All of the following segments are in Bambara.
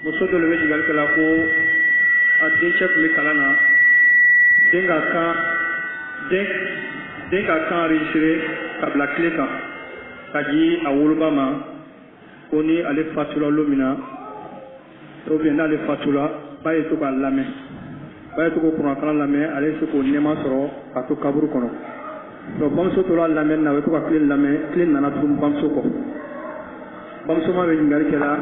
muso dɔ le bɛ ɲininkali kɛ la ko a dencɛ tun bɛ kalan na den ka kan enregistré ka bila tile kan ka di a woloba ma ko ni ale fatula don min na ou bien n'ale fatula ba ye to k'a lamɛn ba ye to k'o kurankalan lamɛn ale ye se k'o nɛɛma sɔrɔ ka to kaburu kɔnɔ donc bamuso tora lamɛnni na o ye to ka tile lamɛn tile nana tuguni bamuso kɔ bamuso ma bɛ ɲininkali kɛ la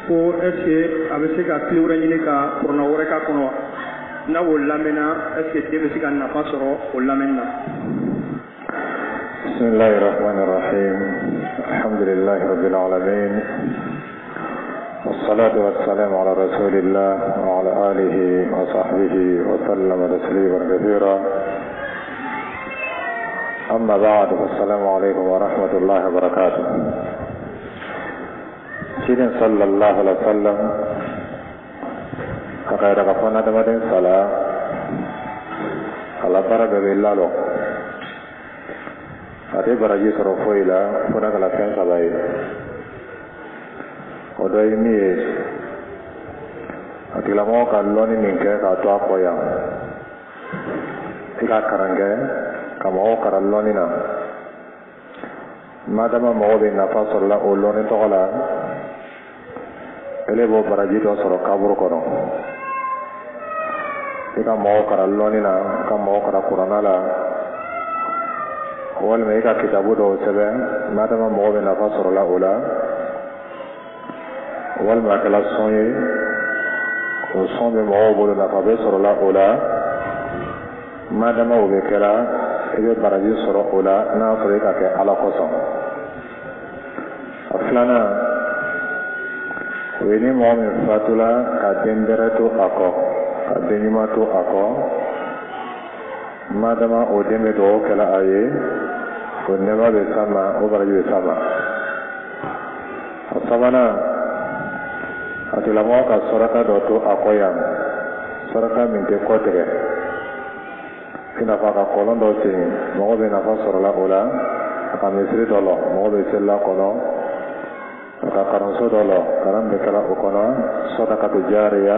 ko est-ce que a bɛ se ka tile wɛrɛ ɲini ka kuranna wɛrɛ k'a kɔnɔ wa n'a o lamɛnna est-ce que den bɛ se ka nafa sɔrɔ o lamɛnni na. bismillahir rahmanir rahim alhamdulillahi rabbil alamin wassalatu wassalamu ala rasulillah wa ala alihi wa sahbihi wa sallam tasliman kathira amma ba'd assalamu alaykum wa rahmatullahi wa barakatuh. Cikin sallallahu alaihi wasallam kaka daga fana da madin sala ala baraga billalo ate baraji soro foila fona kala fen sabai odo imi atila mo ka loni ninke ka to akoya tika karange kama o karalloni na madama mo be na fa sorla o loni to kala ele bo baraji to soro kaburu kono ika mo kara loni na ka mo kara qur'ana la wal me ka kitabu do sebe madama mo be na fa soro la ola wal ma kala sonye o sonbe mo bo na fa be soro la ola madama o be kala ebe baraji soro ola na soro ka ke ala koso aflana wini mo me fatula ka dendere to ako ka denima to ako madama o deme do kala aye ko neba be sama o baraji be sama asabana atila mo ka soraka do to akoyam soraka min ke kotere kina fa ka kolon do tin mo be na fa sorola ola ka mesri do lo mo be sella kono ka karanso do lo karam be kala o kono sodaka to jariya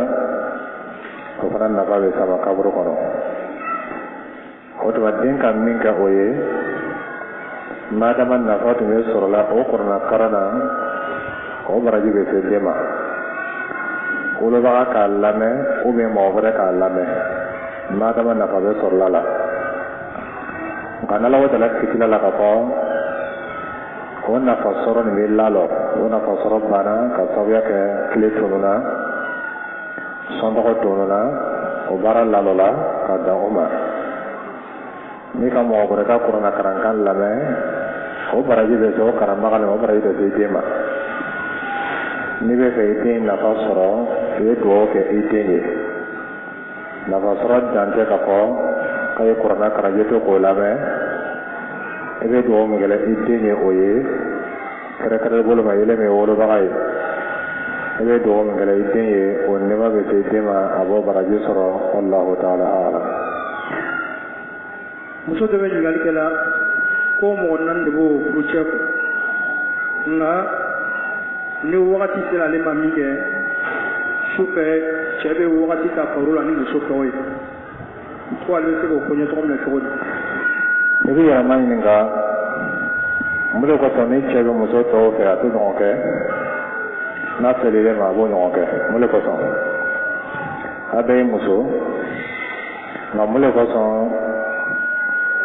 ko fana na ba be sama kaburu kono o to wadin kan min ka oye madama na fa to be sorola o korna karana ko baraji be sedema ko lo ba ka lame o be mo bare ka lame madama na fa be sorola la kana la wata la kitila la ka ko ona fa soro ni lalo ona fa soro bana ka sabya ke kile tununa sondo ko tununa o bara lalo la ka da oma ni ka mo gore ka kurana karankan lame o baraji be so karamba ka o baraji be tema ni be fe tin na fa soro e do ke itenye na fa soro dante ka ko kay kurana karaje to ko lame ebe do mo gele itenye oye kare kare bolo ma yele me wolo bagay ebe do mo gele itenye on ne ma be tema abo baraje soro wallahu ta'ala ala muso de be ɲininkali kɛ la ko mɔgɔ naani de b'o furucɛ nka ni wagati sera ale ma min kɛ sufɛ cɛ bɛ wagati ta faro la ni muso tɔw ye ko ale bɛ se k'o koɲɛ tɔgɔ minɛ cogo di. i bɛ yɛlɛma ɲininka mun de kosɔn ni cɛ bɛ muso tɔw fɛ a tɛ ɲɔgɔn kɛ n'a selilen ma a b'o ɲɔgɔn kɛ mun de kosɔn a bɛɛ ye muso nka mun de kosɔn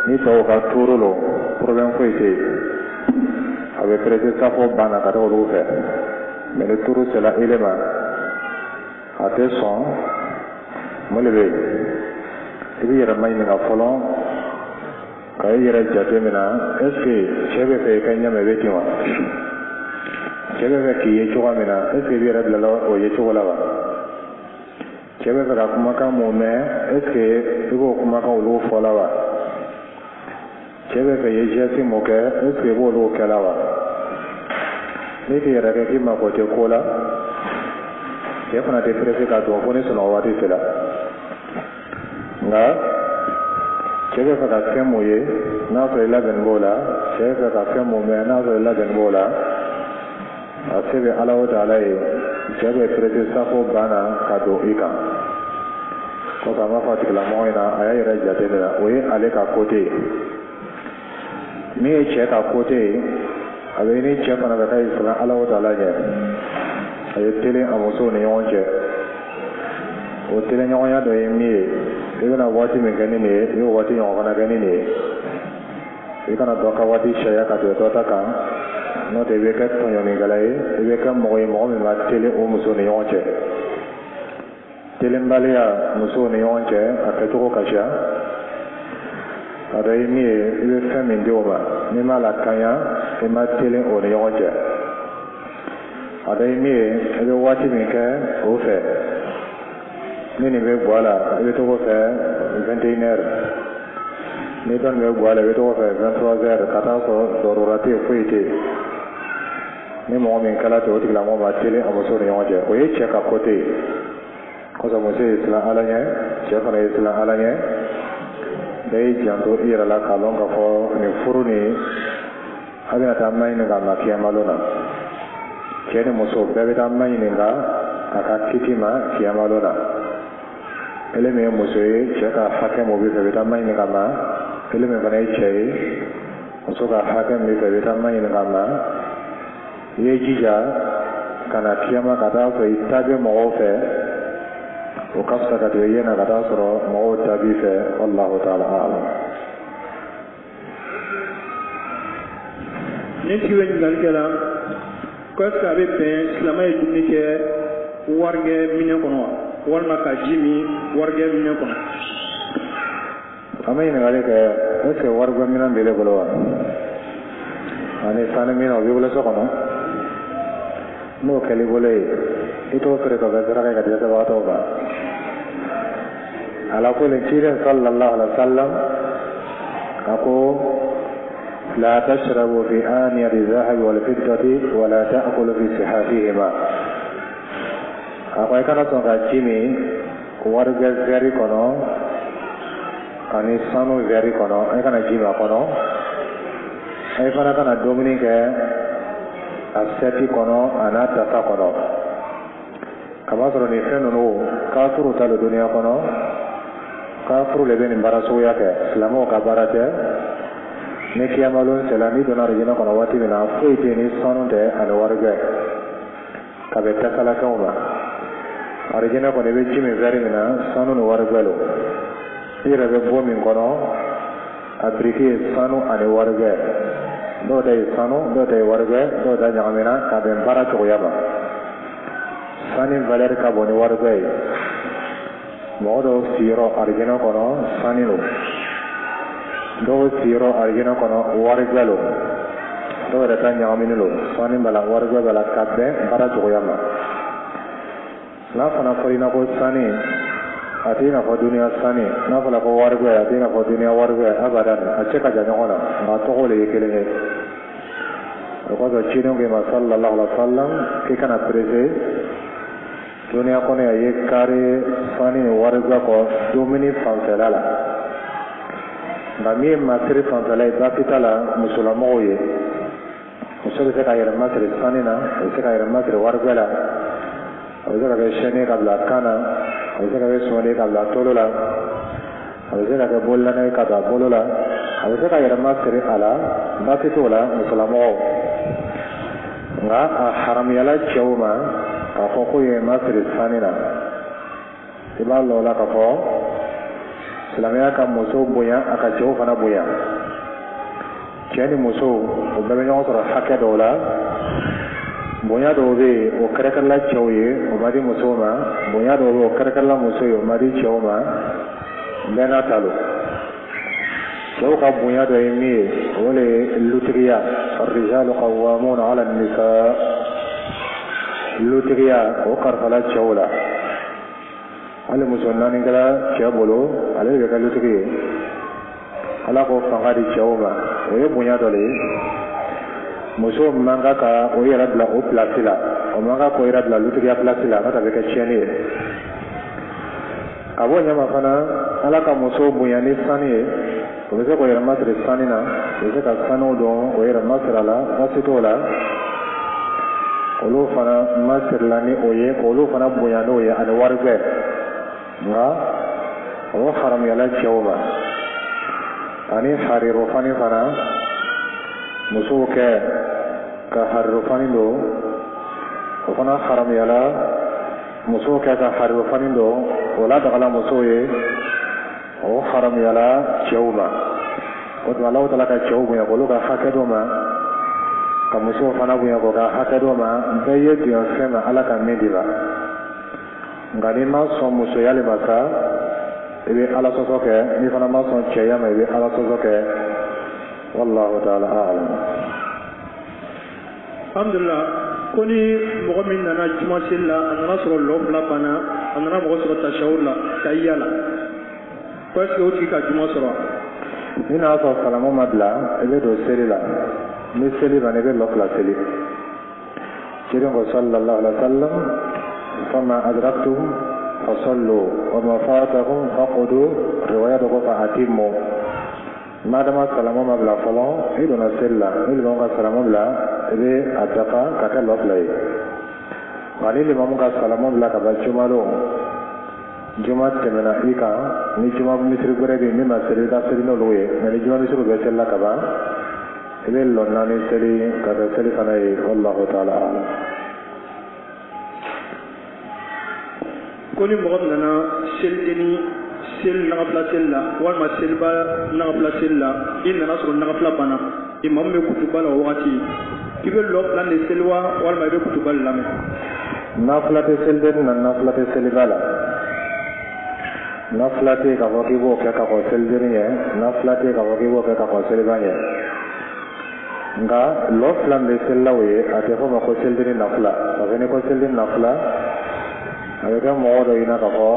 ni tɔw ka tuuru lo problème foyi tɛ yen a bɛ pressé safo banna ka taa olu fɛ mais ni tuuru sera ele ma a tɛ sɔn mun de bɛ yen i bɛ yɛlɛma ɲininka fɔlɔ ka i yɛrɛ jate mina est ce que cɛ bɛ fɛ i ka ɲɛmɛ i bɛ ten wa cɛ bɛ fɛ k'i ye cogo min na est ce que i bɛ yɛrɛ bila o ye cogo la wa cɛ bɛ fɛ ka kumakan mun mɛn est ce que i b'o kumakan olu fɔ la wa cɛ bɛ fɛ i ye geste mun kɛ est ce que i b'olu kɛ la wa n'i k'i yɛrɛ kɛ k'i mako tɛ ko la cɛ fana tɛ pressé ka don fo ni sunɔgɔ waati sera nka cɛ bɛ fɛ ka fɛn mun ye n'a sɔrɔ i labɛnnen b'o la cɛ bɛ fɛ ka fɛn mun mɛn n'a sɔrɔ i labɛnnen b'o la a se bɛ ala o ta'ala ye cɛ bɛ traité safo banna ka don i kan ko ka ma fɔ tigilamɔgɔ in na a y'a yɛrɛ jate de la o ye ale ka côté ye min ye cɛ ka côté ye a bɛ ni cɛ fana bɛ ka siran Ala wa Taala ɲɛ a ye telen a musow ni ɲɔgɔn cɛ o telen ɲɔgɔnya dɔ ye min ye i bɛna waati min kɛ ni nin ye i y'o waati ɲɔgɔn fana kɛ ni nin ye i kana dɔ ka waati sariya ka tɛmɛ dɔ ta kan n'o tɛ i bɛ kɛ tɔɲɔnikɛla ye i bɛ kɛ mɔgɔ ye mɔgɔ min b'a telen o musow ni ɲɔgɔn cɛ telenbaliya musow ni ɲɔgɔn cɛ a kɛcogo ka ca a dɔ ye min ye i bɛ fɛn min di o ma n'i m'a lakanya i ma telen o ni ɲɔgɔn cɛ a dɔ ye min ye i bɛ waati min kɛ o fɛ ni nin bɛ bɔ a la i bɛ to k'o fɛ 21 heures ni dɔnni bɛ bɔ a la i bɛ to k'o fɛ 23 heures ka taa sɔrɔ dɔrɔra tɛ yen foyi tɛ yen ni mɔgɔ min kɛla ten o tigilamɔgɔ ma telen a musow ni ɲɔgɔn cɛ o ye cɛ ka côté ye kosɔn muso ye siran Ala ɲɛ cɛ fana ye siran Ala ɲɛ bɛɛ y'i janto i yɛrɛ la k'a dɔn k'a fɔ nin furu nin a bɛna taa maɲini ka ma kiyamalo na cɛ ni muso bɛɛ bɛ taa maɲini ka a ka kiti ma kiyamalo na ele min ye muso ye cɛ ka hakɛ mun bɛ fɛ i bɛ taa maɲini ka ma ele min fana ye cɛ ye muso ka hakɛ min bɛ fɛ i bɛ taa maɲini ka ma i ye jija ka na kiyama ka taa sɔrɔ i ta bɛ mɔgɔw fɛ o ka fisa ka tɛmɛ yen na ka taa sɔrɔ mɔgɔw ta b'i fɛ wallahu ta'ala a'lam. Ni tigi bɛ ɲininkali kɛ la ko est-ce que a bɛ bɛn silamɛ ye dumuni kɛ warigɛ minɛ kɔnɔ wa walima ka ji min warigɛ minɛ kɔnɔ. An bɛ ɲininkali kɛ est-ce que warigɛ minɛ b'e bolo wa ani sanu minɛ o b'i bolo so kɔnɔ n'o kɛl'i bolo ye i t'o feere ka bɛn saraka ka di dɛsɛbagatɔw ma ala kulli cilen sallallahu alaihi wasallam a ko la tashrabu fi aniyati dhahabi wal fiddati wa la ta'kulu fi sihafihima a ko i kana sɔn ka ji min warigɛ vɛri kɔnɔ ani sanu vɛri kɔnɔ i kana ji min a kɔnɔ i fana kana dumuni kɛ a sɛti kɔnɔ a n'a tasa kɔnɔ kama sɔrɔ nin fɛn ninnu kafuru ta don duniya kɔnɔ kafuru de bɛ nin baara suguya kɛ silamɛw ka baara tɛ ni kiyamalon sera ni donna arijinɛ kɔnɔ waati min na foyi tɛ ni sanu tɛ ani warigɛ ka bɛn tasalakɛw ma arijinɛ kɔni i bɛ ji min vɛri min na sanu ni warigɛ lo i yɛrɛ bɛ bɔ min kɔnɔ a biriki ye sanu ani warigɛ dɔw ta ye sanu dɔw ta ye warigɛ dɔw ta ɲagamina ka bɛn baara cogoya ma sani valeur ka bon ni warigɛ ye mɔgɔ dɔw siyɔrɔ arijinɛ kɔnɔ sani lo dɔw siyɔrɔ arijinɛ kɔnɔ warigɛ lo dɔw yɛrɛ ta ɲagamini lo sani b'a la warigɛ b'a la ka bɛn baara cogoya ma n'a fana fɔra i na ko sani a tɛ i n'a fɔ duniya sani n'a fɔra ko warigɛ a tɛ i n'a fɔ duniya warigɛ abadan a cɛ ka jan ɲɔgɔn na nka tɔgɔw de ye kelen ye o kosɔn cidenw k'i ma sallallahu alaihi wa sallam k'i kana perese duniya kɔnɔ a ye kari sani ni warigɛ kɔ dumuni fanfɛla la nka min ye masiri fanfɛla ye baasi t'a la musolamɔgɔw ye muso bɛ se ka yɛrɛ masiri sani na a bɛ se ka yɛrɛ masiri warigɛ la a bɛ se ka kɛ sɛni ka bila kan na a bɛ se ka kɛ sɔnni ka bila tolo la a bɛ se ka kɛ bolilana ka bila bolo la a bɛ se ka yɛrɛ masiri a la baasi t'o la musolamɔgɔw nka a haramuyala cɛw ma k'a fɔ ko ye masiri sani na i b'a lɔ o la k'a fɔ silamɛya ka muso bonya a ka cɛw fana bonya cɛ ni muso o bɛɛ bɛ ɲɔgɔn sɔrɔ hakɛ dɔw la bonya dɔw bɛ yen o kɛrɛkɛrɛla cɛw ye o ma di musow ma bonya dɔw bɛ yen o kɛrɛkɛrɛla muso ye o ma di cɛw ma bɛɛ n'a ta don cɛw ka bonya dɔ ye min ye o de ye lutigiya ar-rijalu qawwamuna 'ala an-nisaa lutigiya o karifala cɛw la hali muso naani kɛra cɛ bolo ale de bɛ kɛ lutigi ye ala ko fanga di cɛw ma o ye bonya dɔ de ye muso man kan ka o yɛrɛ bila o pilasi la o man kan k'o yɛrɛ bila lutigiya pilasi la n'o tɛ a bɛ kɛ tiɲɛni ye ka bɔ ɲɛma fana ala ka muso bonya ni sanu ye o bɛ se k'o yɛrɛ masiri sanu na o bɛ se ka sanu dɔn o yɛrɛ masiri a la baasi t'o la olu fana ma sirila ni o ye olu fana bonya n'o ye ani wari bɛɛ nka o haramuyala cɛw ma ani harirofani fana musow kɛ ka harirofani don o fana haramuyala musow kɛ ka harirofani don o ladagala musow ye o haramuyala cɛw ma o tuma Alahu Taala ka cɛw bonya k'olu ka hakɛ dɔ ma ka musow fana bonya k'o ka hakɛ dɔ ma bɛɛ ye diɲɛ fɛn ma Ala ka min di la nka n'i ma sɔn musoya le ma sa i bɛ Ala sɔsɔ kɛ n'i fana ma sɔn cɛya ma i bɛ Ala sɔsɔ kɛ wallahu ta'ala a'lam. Alhamdulillah ko ni mɔgɔ min nana juma seli la a nana sɔrɔ lɔ fila banna a nana mɔgɔ sɔrɔ tashahud la ka yala ko est-ce que o tigi ka juma sɔrɔ wa? Ni n'a sɔrɔ salamu ma bila i bɛ don seli la ni seli banna i bɛ lɔ fila seli ciden ko sallallahu alaihi wa sallam fama adraktum fasallu wa ma fatakum faqdu riwaya dɔ ko fa atimmu madama salamu ma bila fɔlɔ i donna seli la ni limamu ka salamu bila i bɛ a dafa ka kɛ lɔ fila ye nka ni limamu ka salamu bila ka ban juma don juma tɛmɛna i kan ni juma misiri wɛrɛ bɛ yen min ma seli i ka seli n'olu ye nka ni juma misiri bɛ seli la ka ban i bɛ lɔ naani seli ka kɛ seli fana ye wallahu ta'ala a'lam. ko ni mɔgɔ nana seli nagafila seli la walima seliba nagafila seli la i nana sɔrɔ nagafila banna imamu bɛ kutuba la o wagati i bɛ lɔ fila de seli wa walima i bɛ kutuba de lamɛn? Nafila tɛ selidenni na nafila tɛ seliba la nafila tɛ k'a fɔ k'i b'o kɛ ka kɔn selidenni ɲɛ nafila tɛ k'a fɔ k'i b'o kɛ ka kɔn seliba ɲɛ nka lɔ fila min bɛ seli la o ye a tɛ fɔ ma ko selidenni nafila parce que ni ko selidenni nafila a bɛ kɛ mɔgɔ dɔ ɲɛna k'a fɔ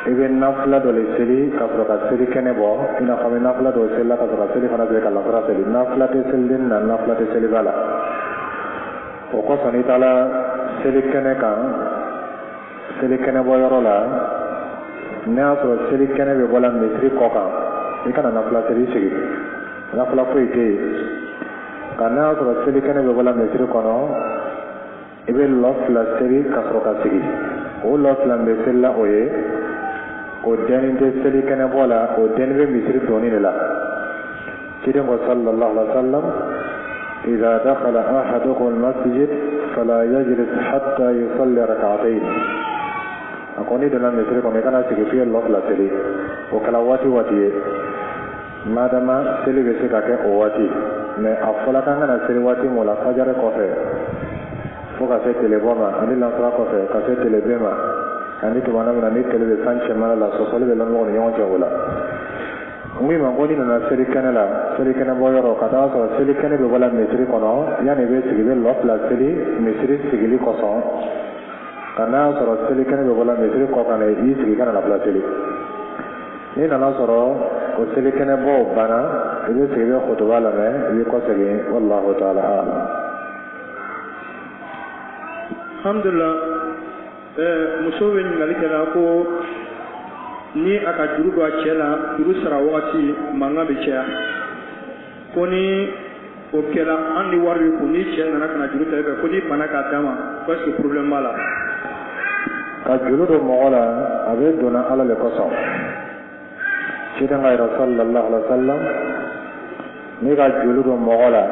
i bɛ nafila dɔ de seli ka sɔrɔ ka seli kɛnɛ bɔ i n'a fɔ an bɛ nafila dɔ seli la ka sɔrɔ ka seli fana bɛ ka lasara seli nafila tɛ selidenni na nafila tɛ seliba la o kɔsɔn n'i taara seli kɛnɛ kan seli kɛnɛ bɔ yɔrɔ la n'a y'a sɔrɔ seli kɛnɛ bɛ bɔla misiri kɔ kan i kana nafila seli sigi nafila foyi tɛ yen nka n'a y'a sɔrɔ seli kɛnɛ bɛ bɔla misiri kɔnɔ i bɛ lɔ fila seli ka sɔrɔ ka sigi o lɔ fila bɛ seli la o ye o dɛnni tɛ seli kɛnɛ bɔ la o dɛnni bɛ misiri dɔɔni de la ciden ko sallallahu alaihi wa sallam إذا دخل أحدكم المسجد فلا يجلس حتى يصلي ركعتين akoni dana misiri kɔnɔ i kana sigi f'i ye lɔ fila seli o kɛra waati ye madama seli bɛ se ka kɛ o waati mɛ a fɔla k'an kana seli waati min o la fajari kɔfɛ fo ka se tilebɔ ma ani lansara kɔfɛ ka se tileben ma ani tumana min na ni tile bɛ san cɛmana la sɔsɔli bɛ lamɔgɔ ni ɲɔgɔn cɛ o la n ko ma ko ni nana seli kɛnɛ la seli kɛnɛ bɔ yɔrɔ ka taa sɔrɔ seli kɛnɛ bɛ bɔla misiri kɔnɔ yanni i bɛ sigi i bɛ lɔ fila seli misiri sigili kɔsɔn ka n'a sɔrɔ seli kɛnɛ bɛ bɔla misiri kɔ kan i sigi kana lafila seli ni nana sɔrɔ o seli kɛnɛ bɔ banna i bɛ sigi i bɛ kutuba lamɛn i bɛ kɔ segin wallahu ta'ala a'lam. Alhamdulillah muso bɛ ɲininkali kɛla ko ni a ka juru don a cɛ la juru sara wagati mankan bɛ caya ko ni o kɛra an ni wari bɛ kun ni cɛ nana ka na juru ta i fɛ ko ni bana k'a d'a ma ko est-ce que problème b'a la? ka juru don mɔgɔ la a bɛ donna Ala le kosɔn ciden ka yira sallallahu alaihi wa sallam ni ka juru don mɔgɔ la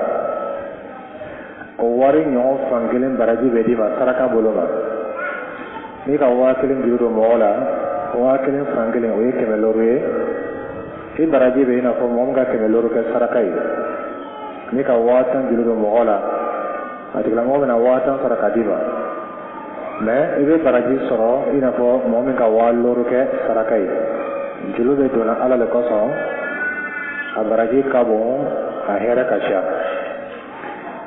o wari ɲɔgɔn fan kelen baraji bɛ d'i ma saraka bolo ma ni ka 1000 juru don mɔgɔ la 1000 fan kelen o ye 100 ye i baraji bɛ i n'a fɔ mɔgɔ min ka 100 kɛ saraka ye ni ka 1000 juru don mɔgɔ la a tigilamɔgɔ bɛna 1000 saraka d'i ma mais i bɛ baraji sɔrɔ i n'a fɔ mɔgɔ min ka 50 kɛ saraka ye juru bɛ donna Ala le kosɔn a baraji ka bon a hɛrɛ ka ca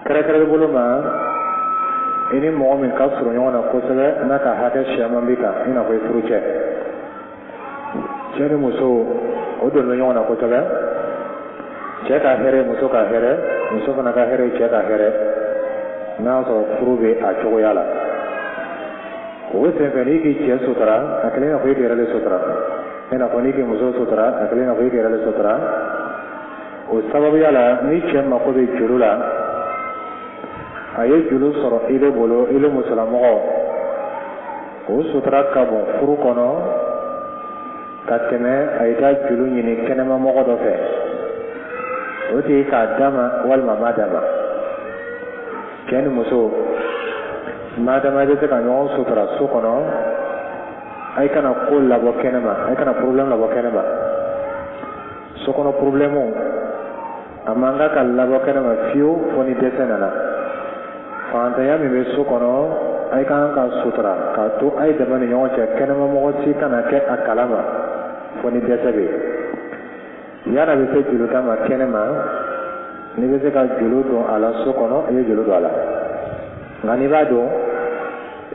kɛrɛkɛrɛ bolo ma i ni mɔgɔ min ka surun ɲɔgɔn na kosɛbɛ n'a ka hakɛ siyaman b'i kan i n'a fɔ i furu cɛ cɛ ni muso o donnen bɛ ɲɔgɔn na kosɛbɛ cɛ ka hɛrɛ muso ka hɛrɛ muso fana ka hɛrɛ cɛ ka hɛrɛ n'a y'a sɔrɔ furu bɛ a cogoya la o senfɛ n'i k'i cɛ sutura a kelen n'a fɔ i k'i yɛrɛ de sutura i n'a fɔ n'i k'i muso sutura a kelen n'a fɔ i k'i yɛrɛ de sutura o sababuya la ni cɛ mako bɛ juru la a ye juru sɔrɔ ile bolo ile musolamɔgɔ o sutura ka bon furu kɔnɔ ka tɛmɛ a ye taa juru ɲini kɛnɛmamɔgɔ dɔ fɛ o tigi k'a d'a ma walima a m'a d'a ma cɛ ni muso maa dama bɛ se ka ɲɔgɔn sutura so kɔnɔ a ye kana ko labɔ kɛnɛma a ye kana problème labɔ kɛnɛma so kɔnɔ problème a man kan ka labɔ kɛnɛma fiyewu fo ni dɛsɛ nana fantanya min bɛ so kɔnɔ a ye kan ka sutura k'a to a ye dama ni ɲɔgɔn cɛ kɛnɛmamɔgɔ si kana kɛ a kalama fo ni dɛsɛ bɛ yen yala bɛ se juru ta ma kɛnɛma n'i bɛ se ka juru don a la so kɔnɔ i ye juru don a la nka n'i b'a dɔn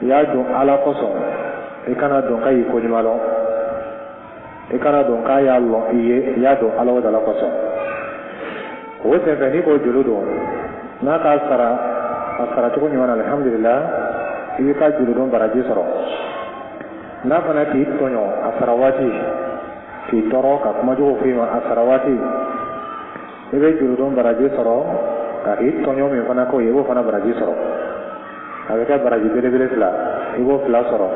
i y'a dɔn ala kosɔn i kana dɔn k'a y'i ko ɲuman lɔn i kana dɔn k'a y'a lɔn i ye i y'a dɔn ala o dala kosɔn o senfɛ n'i k'o juru don n'a k'a sara a sara cogo ɲuman na alhamdulillah i bɛ ka juru don baraji sɔrɔ n'a fana k'i tɔɲɔ a sara waati k'i tɔɔrɔ ka kuma jugu f'i ma a sara waati i bɛ juru don baraji sɔrɔ ka k'i tɔɲɔ min fana k'o ye i b'o fana baraji sɔrɔ a bɛ kɛ baraji belebele fila i b'o fila sɔrɔ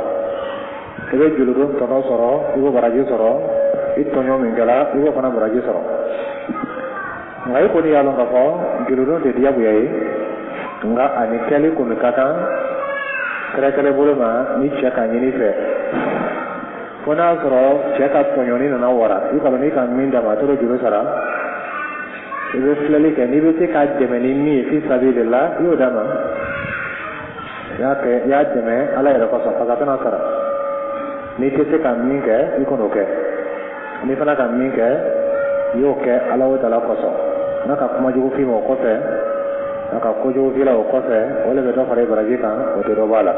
i bɛ juru don tɔnɔ sɔrɔ i b'o baraji sɔrɔ i tɔɲɔ min kɛra i b'o fana baraji sɔrɔ nka i kɔni y'a lɔn k'a fɔ juru don tɛ diyagoya ye nka ani kɛli kɔni ka kan kɛrɛkɛrɛ bolo ma ni cɛ ka ɲini fɛ fo n'a sɔrɔ cɛ ka tɔɲɔni nana wara i kɔni n'i ka min d'a ma a t'o juru sara i bɛ filɛli kɛ n'i bɛ se k'a dɛmɛ ni min ye fi sabilillah i y'o d'a ma i y'a dɛmɛ ala yɛrɛ kosɔn parce que a tɛna sara n'i tɛ se ka min kɛ i kɔnɔ kɛ n'i fana ka min kɛ i y'o kɛ ala o tala kosɔn n'a ka kuma jugu f'i ma o kɔfɛ n'a ka ko jugu f'i la o kɔfɛ o de bɛ dɔ fara i baraji kan o tɛ dɔ bɔ a la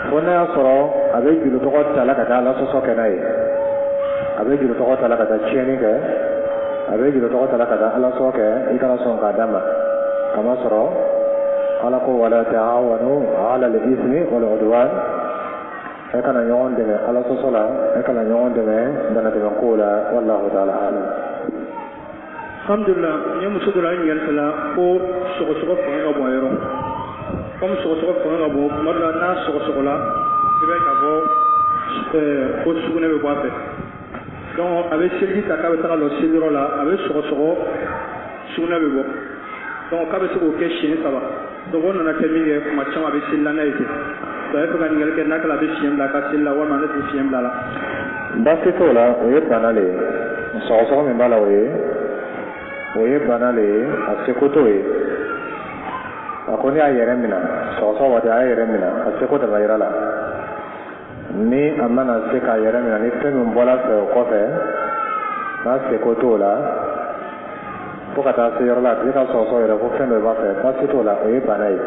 fo n'a y'a sɔrɔ a bɛ juru tɔgɔ ta la ka taa ala sɔsɔ kɛ n'a ye a bɛ juru tɔgɔ ta la ka taa tiɲɛni kɛ a bɛ juru tɔgɔ ta la ka taa ala sɔn kɛ i kana sɔn k'a d'a ma kamasɔrɔ ala ko wala ta'awanu 'ala al-ithmi wal-'udwan e kana ɲɔgɔn dɛmɛ ala sɔsɔ la e kana ɲɔgɔn dɛmɛ danatɛmɛ ko la wallahu ta'ala a'lam. Alhamdulillah n ye muso dɔ la ɲininkali kɛla ko sɔgɔsɔgɔ fanga ka bon a yɔrɔ comme sɔgɔsɔgɔ fanga ka bon tuma dɔ la n'a sɔgɔsɔgɔla i b'a ye k'a fɔ ko sugunɛ bɛ bɔ a fɛ donc a bɛ seliji ta k'a bɛ taga lɔ seliyɔrɔ la a bɛ sɔgɔsɔgɔ sugunɛ bɛ bɔ donc k'a bɛ se k'o kɛ siɲɛ 3 donc o nana kɛ min kɛ kuma caman a bɛ seli la n'a ye ten donc a bɛ fɛ ka ɲininkali kɛ n'a kɛra a bɛ fiɲɛ bila a ka seli la walima ne tɛ fiɲɛ bila a la. baasi t'o la o ye bana le ye sɔgɔsɔgɔ min b'a la o ye bana le ye a seko t'o ye a ko ni a yɛrɛ minɛ sɔgɔsɔgɔ waati a y'a yɛrɛ minɛ a seko dama yira la ni a mana se k'a yɛrɛ minɛ ni fɛn min bɔra fɛ o kɔfɛ n'a seko t'o la fo ka taa se yɔrɔ la a tigi ka sɔgɔsɔgɔ yɛrɛ ko fɛn dɔ b'a fɛ baasi t'o la o ye bana ye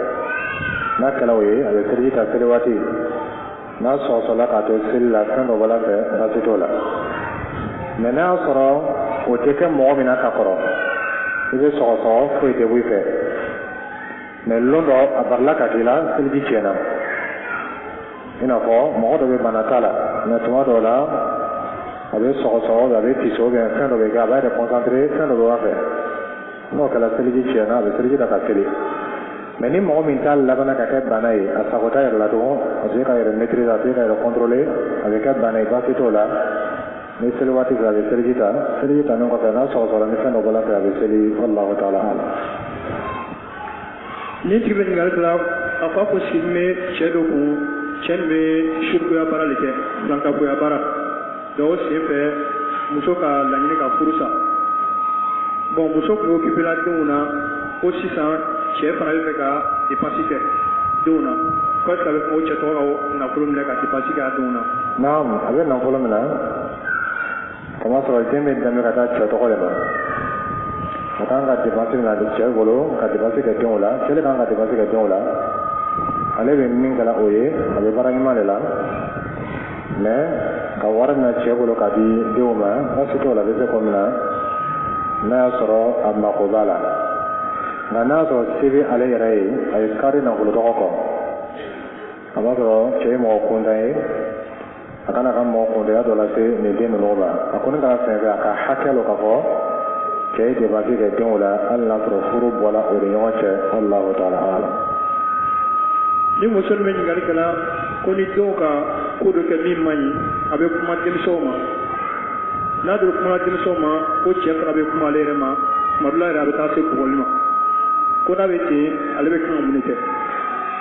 n'a kɛla o ye a bɛ seliji ta seli waati n'a sɔgɔsɔgɔla k'a to seli la fɛn dɔ bɔra fɛ baasi t'o la mais n'a y'a sɔrɔ o tɛ kɛ mɔgɔ min na ka kɔrɔ i bɛ sɔgɔsɔgɔ foyi tɛ bɔ i fɛ mais lon dɔ a barila ka k'i la seliji tiɲɛna i n'a fɔ mɔgɔ dɔ bɛ bana t'a la mais tuma dɔw la a bɛ sɔgɔsɔgɔ a bɛ tiso ou bien fɛn dɔ bɛ kɛ a b'a yɛrɛ concentré fɛn dɔ b'a fɛ n'o kɛra seliji tiɲɛna a bɛ seliji ta ka seli mais ni mɔgɔ min t'a labɛnna ka kɛ bana ye a sago t'a yɛrɛ la dɔrɔn a tɛ ka yɛrɛ maîtriser a tɛ ka yɛrɛ contrôler a bɛ kɛ bana ye baasi t'o la ni seli waati fɛ a bɛ seliji ta nin kɔfɛ n'a sɔgɔsɔgɔla ni fɛn dɔ bɔra fɛ a bɛ seli wallahu ta'ala a'lam. ni tigi bɛ ɲininkali kɛla a fɔ ko sigi bɛ cɛ dɔ kun cɛ min bɛ surukuya baara de kɛ filankaboya baara donc o sen fɛ muso ka laɲini ka furu sa bon muso tun occupé la denw na ko sisan cɛ fana bɛ fɛ ka dépense kɛ denw na ko est-ce que a bɛ fɔ o cɛ tɔgɔ ka nafolo minɛ ka dépense kɛ a denw na. naam a bɛ nafolo minɛ kamasɔrɔ den bɛ danbe ka taa cɛ tɔgɔ de ma a kan ka dépense minɛ cɛ bolo ka dépense kɛ denw la cɛ de kan ka dépense kɛ denw la ale bɛ min kɛla o ye a bɛ baara ɲuman de la mais ka wari minɛ cɛ bolo ka di denw ma baasi t'o la a bɛ se k'o minɛ n'a y'a sɔrɔ a mako b'a la nka n'a y'a sɔrɔ se bɛ ale yɛrɛ ye a ye kari nafolo tɔgɔ kɔ a b'a sɔrɔ cɛ ye mɔgɔ kuntan ye a kana ka mɔgɔ kuntanya dɔ lase nin den ninnu ma a kɔni kana fɛn fɛ a ka hakɛ dɔ ka fɔ cɛ ye dépense kɛ denw la hali n'a sɔrɔ furu bɔla o ni ɲɔgɔn cɛ wallahu ta'ala a'lam. ni muso min bɛ ɲininkali kɛla ko ni denw ka ko dɔ kɛ min man ɲi a bɛ kuma denmisɛnw ma n'a dɔrɔn kuma denmisɛnw ma ko cɛ fana bɛ kuma ale yɛrɛ ma tuma dɔ la yɛrɛ a bɛ taa se bugɔli ma ko n'a bɛ ten ale bɛ kan ka mun de kɛ.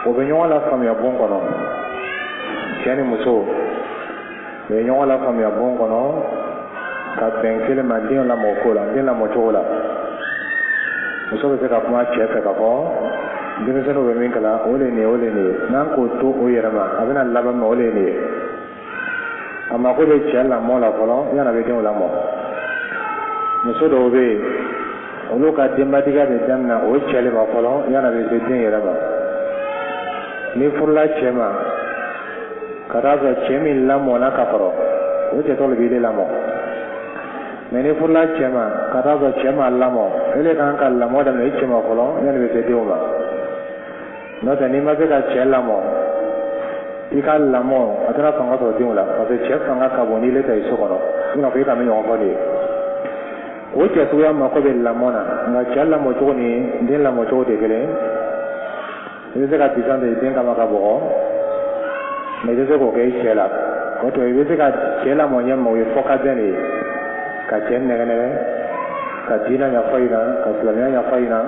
o bɛ ɲɔgɔn lafaamuya bon kɔnɔ cɛ ni muso u bɛ ɲɔgɔn lafaamuya bon kɔnɔ ka bɛn kelen ma den lamɔ ko la den lamɔ cogo la muso bɛ se ka kuma cɛ fɛ ka fɔ denmisɛnninw bɛ min kalan o de ye nin ye o de ye nin ye n'an k'o to o yɛrɛ ma a bɛna laban min o de ye nin ye a mako bɛ cɛ lamɔ la fɔlɔ yan'a bɛ denw lamɔ muso dɔw bɛ yen olu ka denbatigiya bɛ daminɛ o cɛ de ma fɔlɔ yan'a bɛ se den yɛrɛ ma ni furula cɛ ma ka taa sɔrɔ cɛ min lamɔna ka kɔrɔ o cɛ tɔ de b'i de lamɔ mais ni furula cɛ ma ka taa sɔrɔ cɛ ma lamɔ ele kan ka lamɔ daminɛ i cɛ ma fɔlɔ yanni bɛ se denw ma n'o tɛ n'i ma se ka cɛ lamɔ i ka lamɔ a tɛna fanga sɔrɔ denw la parce que cɛ fanga ka bon n'i le ta i so kɔnɔ i n'a fɔ i ka min ɲɔgɔn fɔ de ye o cɛ suguya mako bɛ lamɔ na nka cɛ lamɔ cogo ni den lamɔ cogo tɛ kelen i bɛ se ka pisan de den kama ka bɔgɔ mais i tɛ se k'o kɛ i cɛ la o to i bɛ se ka cɛ lamɔ ɲɛ ma o ye fɔkadɛn de ye ka cɛ nɛgɛnɛgɛ ka diinɛ ɲɛfɔ i la ka silamɛya ɲɛfɔ i la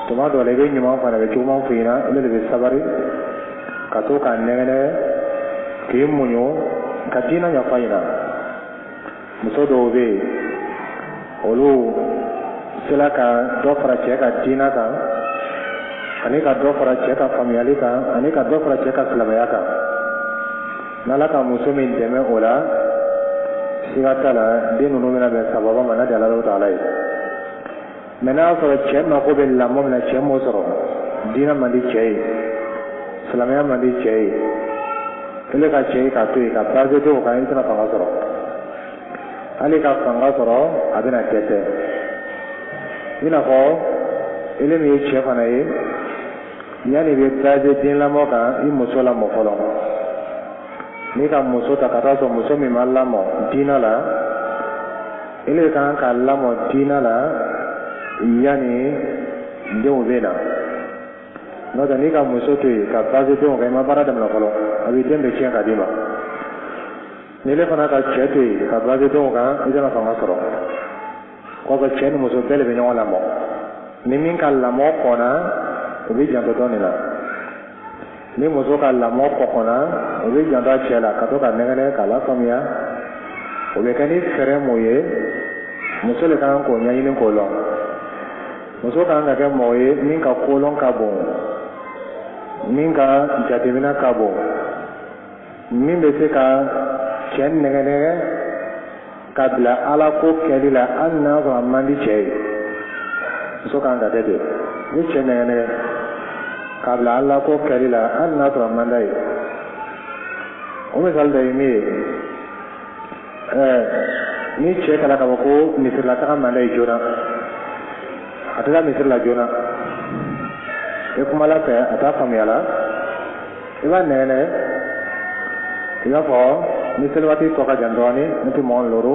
tuma dɔw la i bɛ ɲuman fana bɛ juguman f'i ɲɛna ele de bɛ sabari ka to k'a nɛgɛnɛgɛ k'i muɲu ka diinɛ ɲɛfɔ i la muso dɔw bɛ yen olu sera ka dɔ fara cɛ ka diinɛ kan ani ka dɔ fara cɛ ka faamuyali kan ani ka dɔ fara cɛ ka silamɛya kan n'ala ka muso min dɛmɛ o la siga t'a la den ninnu bɛna bɛn sababa ma n'a di Alahu Taala ye mais n'a y'a sɔrɔ cɛ mako bɛ lamɔ min na cɛ m'o sɔrɔ diinɛ man di cɛ ye silamɛya man di cɛ ye ele ka cɛ ye k'a to yen ka base to o kan i tɛna fanga sɔrɔ hali ka fanga sɔrɔ a bɛna dɛsɛ i n'a fɔ ele min ye cɛ fana ye yanni i bɛ base den lamɔ kan i muso lamɔ fɔlɔ n'i ka muso ta ka taa sɔrɔ muso min ma lamɔ diinɛ la ele kan ka lamɔ diinɛ la yanni denw bɛ na n'o tɛ n'i ka muso to yen ka base denw kan i ma baara daminɛ fɔlɔ a bɛ den bɛ tiɲɛ ka d'i ma ni ele fana ka cɛ to yen ka base denw kan i tɛna fanga sɔrɔ kɔfɛ cɛ ni muso bɛɛ de bɛ ɲɔgɔn lamɔ ni min ka lamɔ kɔnna o bɛ janto dɔɔnin na ni muso ka lamɔ kɔkɔnna o bɛ janto a cɛ la ka to ka nɛgɛnɛgɛ k'a lafaamuya o bɛ kɛ ni fɛɛrɛ mun ye muso de kan k'o ɲɛɲini k'o lɔn muso kan ka kɛ mɔgɔ ye min ka kolon ka bon min ka jateminɛ ka bon min bɛ se ka cɛ nɛgɛnɛgɛ ka bila ala ko kɛli la hali n'a sɔrɔ a man di cɛ ye muso kan ka kɛ ten ni cɛ nɛgɛnɛgɛ ka bila ala ko kɛli la hali n'a sɔrɔ a man d'a ye o misali dɔ ye min ye ni cɛ kɛla ka fɔ ko misirila taga man d'a ye joona a tɛ taa misiri la joona i kumala fɛ a t'a faamuya la i b'a nɛgɛnɛgɛ i b'a fɔ ni seliwaati tɔ ka jan dɔɔnin ne tɛ mɔgɔ loro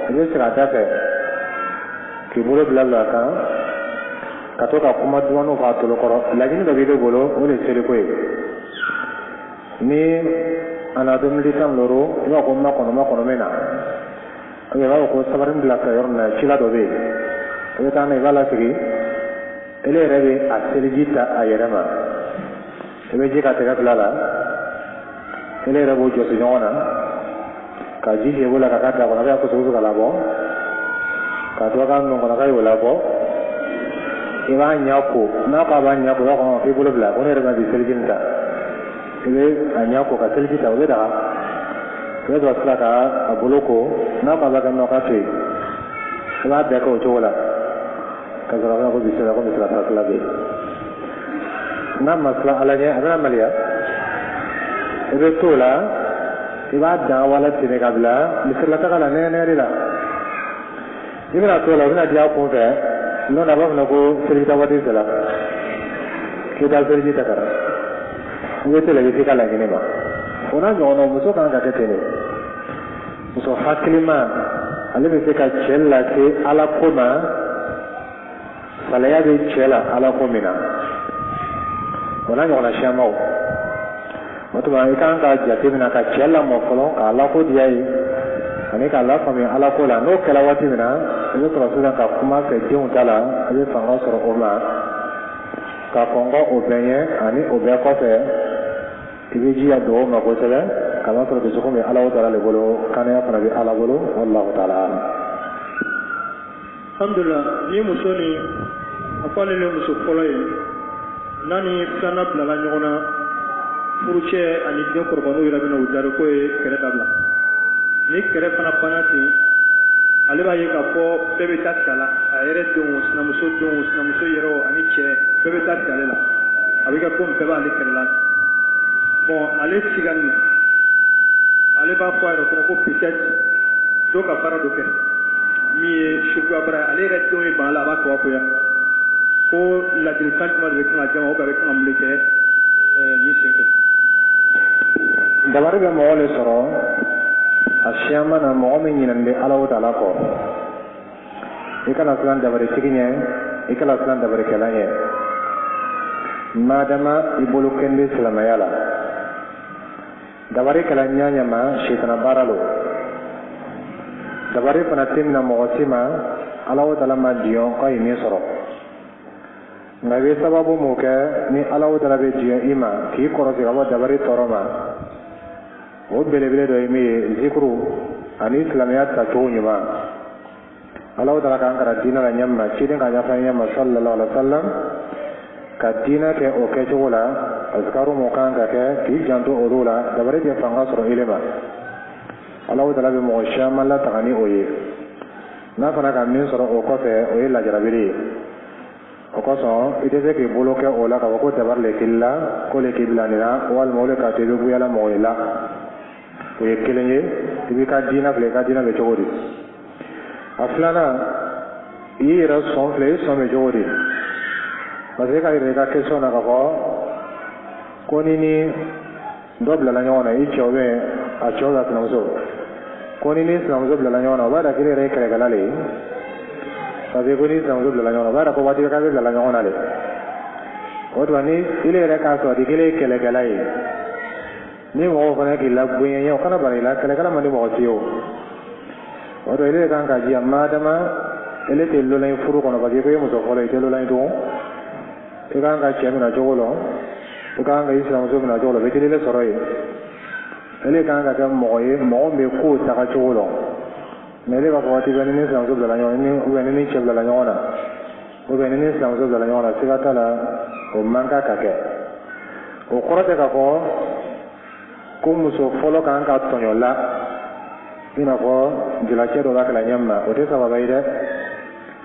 i bɛ sigi a da fɛ k'i bolo bila a kan ka to ka kuma dumanw f'a tolo kɔrɔ laɲini dɔ b'i bolo o de ye seliko ye ni a na 2010 loro i b'a fɔ ko n ma kɔnɔ mɛ na i b'a fɔ ko sabari bila ka yɔrɔ min na cila dɔ bɛ yen i bɛ taa na i b'a lasigi ele yɛrɛ bɛ a seliji ta a yɛrɛ ma i bɛ ji ka tɛgɛ fila la ele yɛrɛ b'o jɔsi ɲɔgɔn na ka ji si bolo la ka k'a da kɔnɔ a bɛ kosɛbɛ ka labɔ ka to ka nun kɔnɔ k'a y'o labɔ i b'a ɲɛ ko n'a ko a b'a ɲɛ ko i b'a fɔ k'i bolo bila ko ne yɛrɛ bɛna bi seliji nin ta i bɛ a ɲɛ ko ka seliji ta o bɛ daga i bɛ sɔrɔ sira ka a bolo ko n'a ko a b'a kɛ nɔ k'a to yen i b'a bɛɛ kɛ o cogo la ka sɔrɔ a bɛna ko bisimilah ko misira ta fila bɛ yen n'a ma tila ala ɲɛ a bɛna maliya i bɛ t'o la i b'a dan wala tene ka bila misirila taga la nɛgɛnɛgɛli la i bɛna t'o la o bɛna di a kun fɛ n'o na a b'a fɔ ko seliji ta waati sera k'i taa seliji ta ka na i bɛ t'o la i bɛ t'i ka laɲini ma o n'a ɲɔgɔnna muso kan ka kɛ ten de muso hakilima ale bɛ se ka cɛ lase ala ko ma salaya bɛ cɛ la ala ko min na o n'a ɲɔgɔnna siamaw o tuma i kan ka jate minɛ ka cɛ lamɔ fɔlɔ ka ala ko diya ye ani k'a lafaamuya ala ko la n'o kɛra waati min na i bɛ sɔrɔ sisan ka kuma fɛ denw ta la i bɛ fanga sɔrɔ o ma ka kɔngɔ o bɛɛ ye ani o bɛɛ kɔfɛ i bɛ jija dugawu ma kosɛbɛ ka b'a sɔrɔ dusukun bɛ ala taala de bolo kanaya fana bɛ ala bolo wallahu taala. alhamdulillah ni muso ni a fɔ ale ni muso fɔlɔ ye n'a ni filanan bilala ɲɔgɔn na furucɛ ani den kɔrɔba n'u yɛrɛ bɛna u jaabi k'o ye kɛlɛ dabila ni kɛlɛ fana banna ten ale b'a ye k'a fɔ bɛɛ bɛ taa tigɛ a la a yɛrɛ denw sinamuso yɛrɛw ani cɛ bɛɛ bɛ taa tigɛ ale la a bɛ kɛ ko bɛɛ b'ale kɛlɛ la bon ale siga nin ale b'a fɔ a yɛrɛ kɔnɔ ko peut-être dɔw ka baara dɔ kɛ min ye suguya baara ye ale yɛrɛ denw ye ban a la a b'a kabakoya ko ladilikan jumɛn de bɛ kan ka di a ma ou bien a bɛ kan ka mun de kɛ nin sen fɛ. dabari bɛ mɔgɔ le sɔrɔ a siama na mɔgɔ min ɲinɛnen bɛ ala taala kɔ i kana siran dabaritigi ɲɛ i kana siran dabarikɛla ɲɛ madama i bolo kɛnde silamɛya la dabari kɛla ɲaɲa ma sitana baara lo dabari fana tɛ mina mɔgɔ si ma ala taala ma diɲɛ k'a ye min sɔrɔ nka i bɛ sababu mun kɛ ni ala taala bɛ diɲɛ i ma k'i kɔrɔsi ka bɔ dabari tɔɔrɔ ma o belebele dɔ ye min ye zikuru ani silamɛya tacogo ɲuman ala taala k'an kara diinɛ la ɲɛ min na ciden ka ɲɛfɔ ɲɛ ma sallallahu alaihi wa sallam ka diinɛ kɛ o kɛcogo la azikaru mun kan ka kɛ k'i janto olu la dabari tɛ fanga sɔrɔ ile ma ala taala bɛ mɔgɔ caman lataga ni o ye n'a fana ka min sɔrɔ o kɔfɛ o ye lajarabili ye o kosɔn i tɛ se k'i bolo kɛ o la k'a fɔ ko dabari le k'i la ko le k'i bila nin na walima o le k'a to i bɛ buyala mɔgɔ ye la o ye kelen ye i b'i ka diinɛ filɛ i ka diinɛ bɛ cogo di a filanan i y'i yɛrɛ sɔn filɛ i sɔn bɛ cogo di parce que e ka yɛrɛ i ka question na k'a fɔ ko ni dɔ bilala ɲɔgɔn na i cɛw bɛ a cɛw la sinamuso ko ni sinamuso bilala ɲɔgɔn na o b'a da k'ile yɛrɛ ye kɛlɛkɛla le ye parce que ko ni sinamuso bilala ɲɔgɔn na o b'a da ko waati k'a bɛ bilala ɲɔgɔn na le o tuma ni ile yɛrɛ k'a sɔrɔ di k'ile ye kɛlɛkɛla ye ni mɔgɔw fana k'i la bonyɛ o kana bari la kɛlɛkɛla man di mɔgɔ si ye o tuma ile kan ka diya madama ile tɛ lola furu kɔnɔ parce que ko i muso fɔlɔ i tɛ lola tugun i kan ka cɛ minɛ cogo la i kan ka i sinamuso minɛ cogo la bɛ teli sɔrɔ yen ile kan ka kɛ mɔgɔ ye mɔgɔ min bɛ kow taga cogo la mais ile b'a fɔ waati bɛɛ ni sinamuso bilala ɲɔgɔn na ou bien ni cɛ bilala ɲɔgɔn na ou bien ni sinamuso bilala ɲɔgɔn na siga t'a la o man kan ka kɛ o kɔrɔ tɛ k'a fɔ ko muso fɔlɔ kan ka tɔɲɔ la i n'a fɔ jalacɛ dɔ b'a kɛla ɲɛ min na o tɛ sababa ye dɛ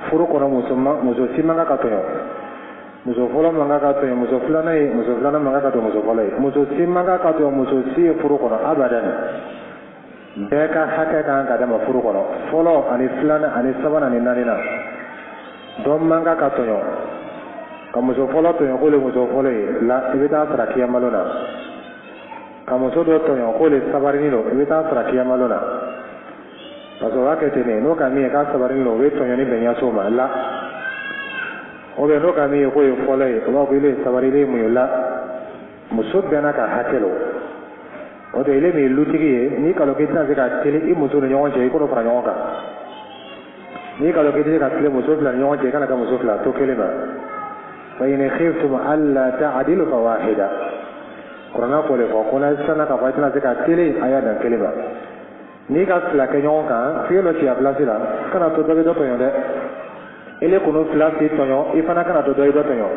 furu kɔnɔ muso si man kan ka tɔɲɔ muso fɔlɔ man kan ka tɔɲɔ muso filanan man kan ka tɔɲɔ muso fɔlɔ ye muso si man kan ka tɔɲɔ muso si ye furu kɔnɔ abadan bɛɛ ka hakɛ kan ka d'a ma furu kɔnɔ fɔlɔ ani filanan ani sabanan ani naaninan dɔ man kan ka tɔɲɔ ka muso fɔlɔ tɔɲɔ k'o le muso fɔlɔ ye la i bɛ taa sara kiyamalo na ka muso dɔ tɔɲɔ k'o le sabarini don i bɛ taa sara kiyamalo na parce que o b'a kɛ ten de n'o ka min ye k'a sabarini don o bɛ tɔɲɔ ni bɛnyaso ma la ou bien n'o ka min ye k'o ye fɔlɔ ye o b'a fɔ ile ye sabari ile ye mun ye la muso bɛɛ n'a ka hakɛ lo o tɛ ile min ye lutigi ye n'i kalo k'i tɛna se ka teli i muso ni ɲɔgɔn cɛ i k'o fara ɲɔgɔn kan n'i kalo k'i tɛ se ka tile muso fila ni ɲɔgɔn cɛ i kana kɛ muso fila to kelen ma fa in khiftum alla ta'dilu fawahida kuranna fɔ de fɔ ko n'a sanna k'a fɔ i tɛna se ka teli a y'a dan kelen ma n'i ka fila kɛ ɲɔgɔn kan f'i ka ci a place la kana to dɔ bɛ dɔ tɔɲɔ dɛ ile kunu fila si tɔɲɔ i fana kana to dɔ ye dɔ tɔɲɔ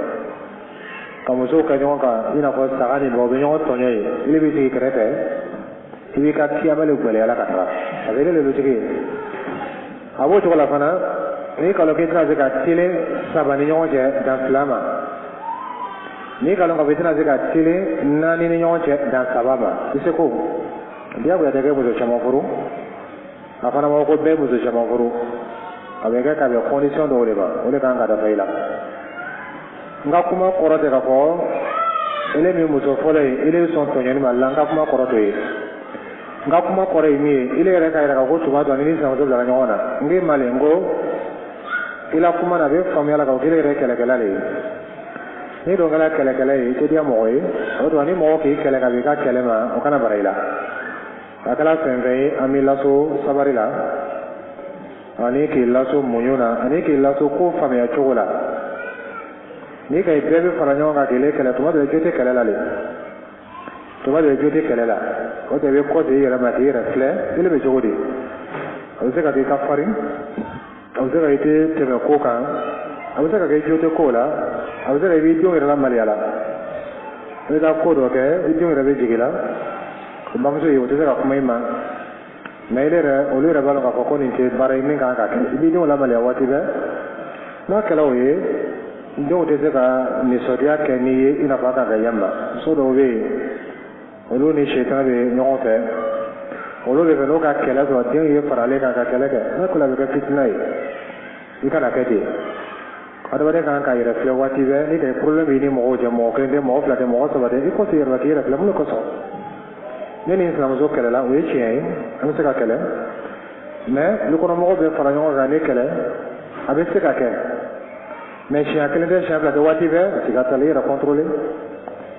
ka musow kɛ ɲɔgɔn kan i n'a fɔ saga ni bɔ u bɛ ɲɔgɔn tɔɲɔ ye ile b'i sigi kɛrɛfɛ i b'i ka kiyamale gwɛlɛya ka taga parce que ile le lutigi ye a b'o cogo la fana n'i kalo k'i tɛna se ka teli saba ni ɲɔgɔn cɛ dan fila ma n'i kalo ka fɔ i tɛna se ka teli naani ni ɲɔgɔn cɛ dan saba ma i se ko diyagoya tɛ kɛ muso caman furu a fana b'a fɔ ko bɛɛ muso caman furu a bɛ kɛ ka bɛn condition dɔw de ma o de kan ka dafa i la n ka kuma kɔrɔ tɛ k'a fɔ ele min muso fɔlɔ ye ele sɔn tɔɲɔni ma la n ka kuma kɔrɔ t'o ye nga kuma kore mi ile re ka ira ko tuba do ni sa do la nyona ngi malengo ila kuma na be famia la ka ile re kele kele le ni do ngala kele kele te dia mo e o do ni mo ki kele ka be ka kele ma o kana baraila akala senve amila so sabarila ani ki laso munyuna ani ki laso ko famia chogola ni kai bebe fara nyonga kele kele to ma de jote kele la le to ma de jote kele la o de be ko de yera ma de yera fle ile be jogodi o se ka de ka farin o se ka ite te me ko kan o se ka ke jote ko la o se ka bi jo yera la maliala e da ko do ke jo yera be jigila ko ma so yo te se ka kuma ima nailere o le ra ba ka ko ni te bare min ka ka ke bi jo la malia wati be na kala o ye ndo te se ka ni sodia ke ni ina ba ka ga yamba so do be olu ni shaitan be ɲɔgɔn fɛ olu de fɛ n'o ka kɛlɛ sɔrɔ den ye faralen kan ka kɛlɛ kɛ n'a ko la bɛ kɛ fitina ye i kana kɛ ten adamaden kan ka yɛrɛ filɛ waati bɛɛ ni tɛ problème b'i ni mɔgɔw cɛ mɔgɔ kelen tɛ mɔgɔ fila tɛ mɔgɔ saba tɛ i ko se yɛrɛ k'i yɛrɛ filɛ mun de kosɔn ne ni sinamuso kɛlɛla o ye tiɲɛ ye an bɛ se ka kɛlɛ mais dukɔnɔmɔgɔw bɛ fara ɲɔgɔn kan ni kɛlɛ a bɛ se ka kɛ mais siɲɛ kelen tɛ siɲɛ fila tɛ waati bɛɛ a t'i ka taa i yɛrɛ contrôler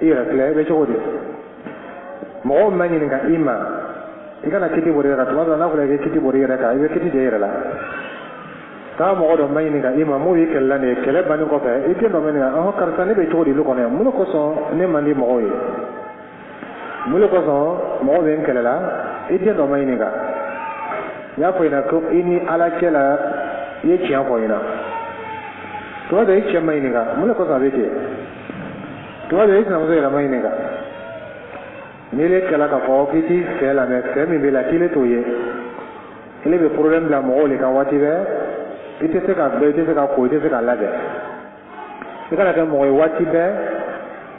i yɛrɛ filɛ i bɛ cogo di mɔgɔw ma ɲininka i ma i kana kiti bori yɛrɛ tuma dɔ n'a fɔra i bɛ kiti bori yɛrɛ kan i bɛ kiti de yɛrɛ la taa mɔgɔ dɔ ma ɲininka i ma mun ye kɛlɛla nin ye kɛlɛ bannen kɔfɛ i den dɔ ma ɲininka ɔhɔn karisa ne bɛ cogo di olu kɔnɔ yan mun de kosɔn ne man di mɔgɔw ye mun de kosɔn mɔgɔ bɛ n kɛlɛ la i den dɔ ma ɲininka n y'a fɔ ɲɛna ko i ni ala cɛ la i ye tiɲɛ fɔ ɲɛna tuma dɔ i cɛ ma ɲininka mun de kosɔn a bɛ ten tuma dɔ i sinamuso yɛrɛ ma ɲininka n'i le kɛla k'a fɔ k'i t'i fɛ lamɛn fɛ min b'i la k'i le t'o ye ile bɛ problème bila mɔgɔw le kan waati bɛɛ i tɛ se ka bɛɛ i tɛ se ka ko i tɛ se ka labɛn i kana kɛ mɔgɔ ye waati bɛɛ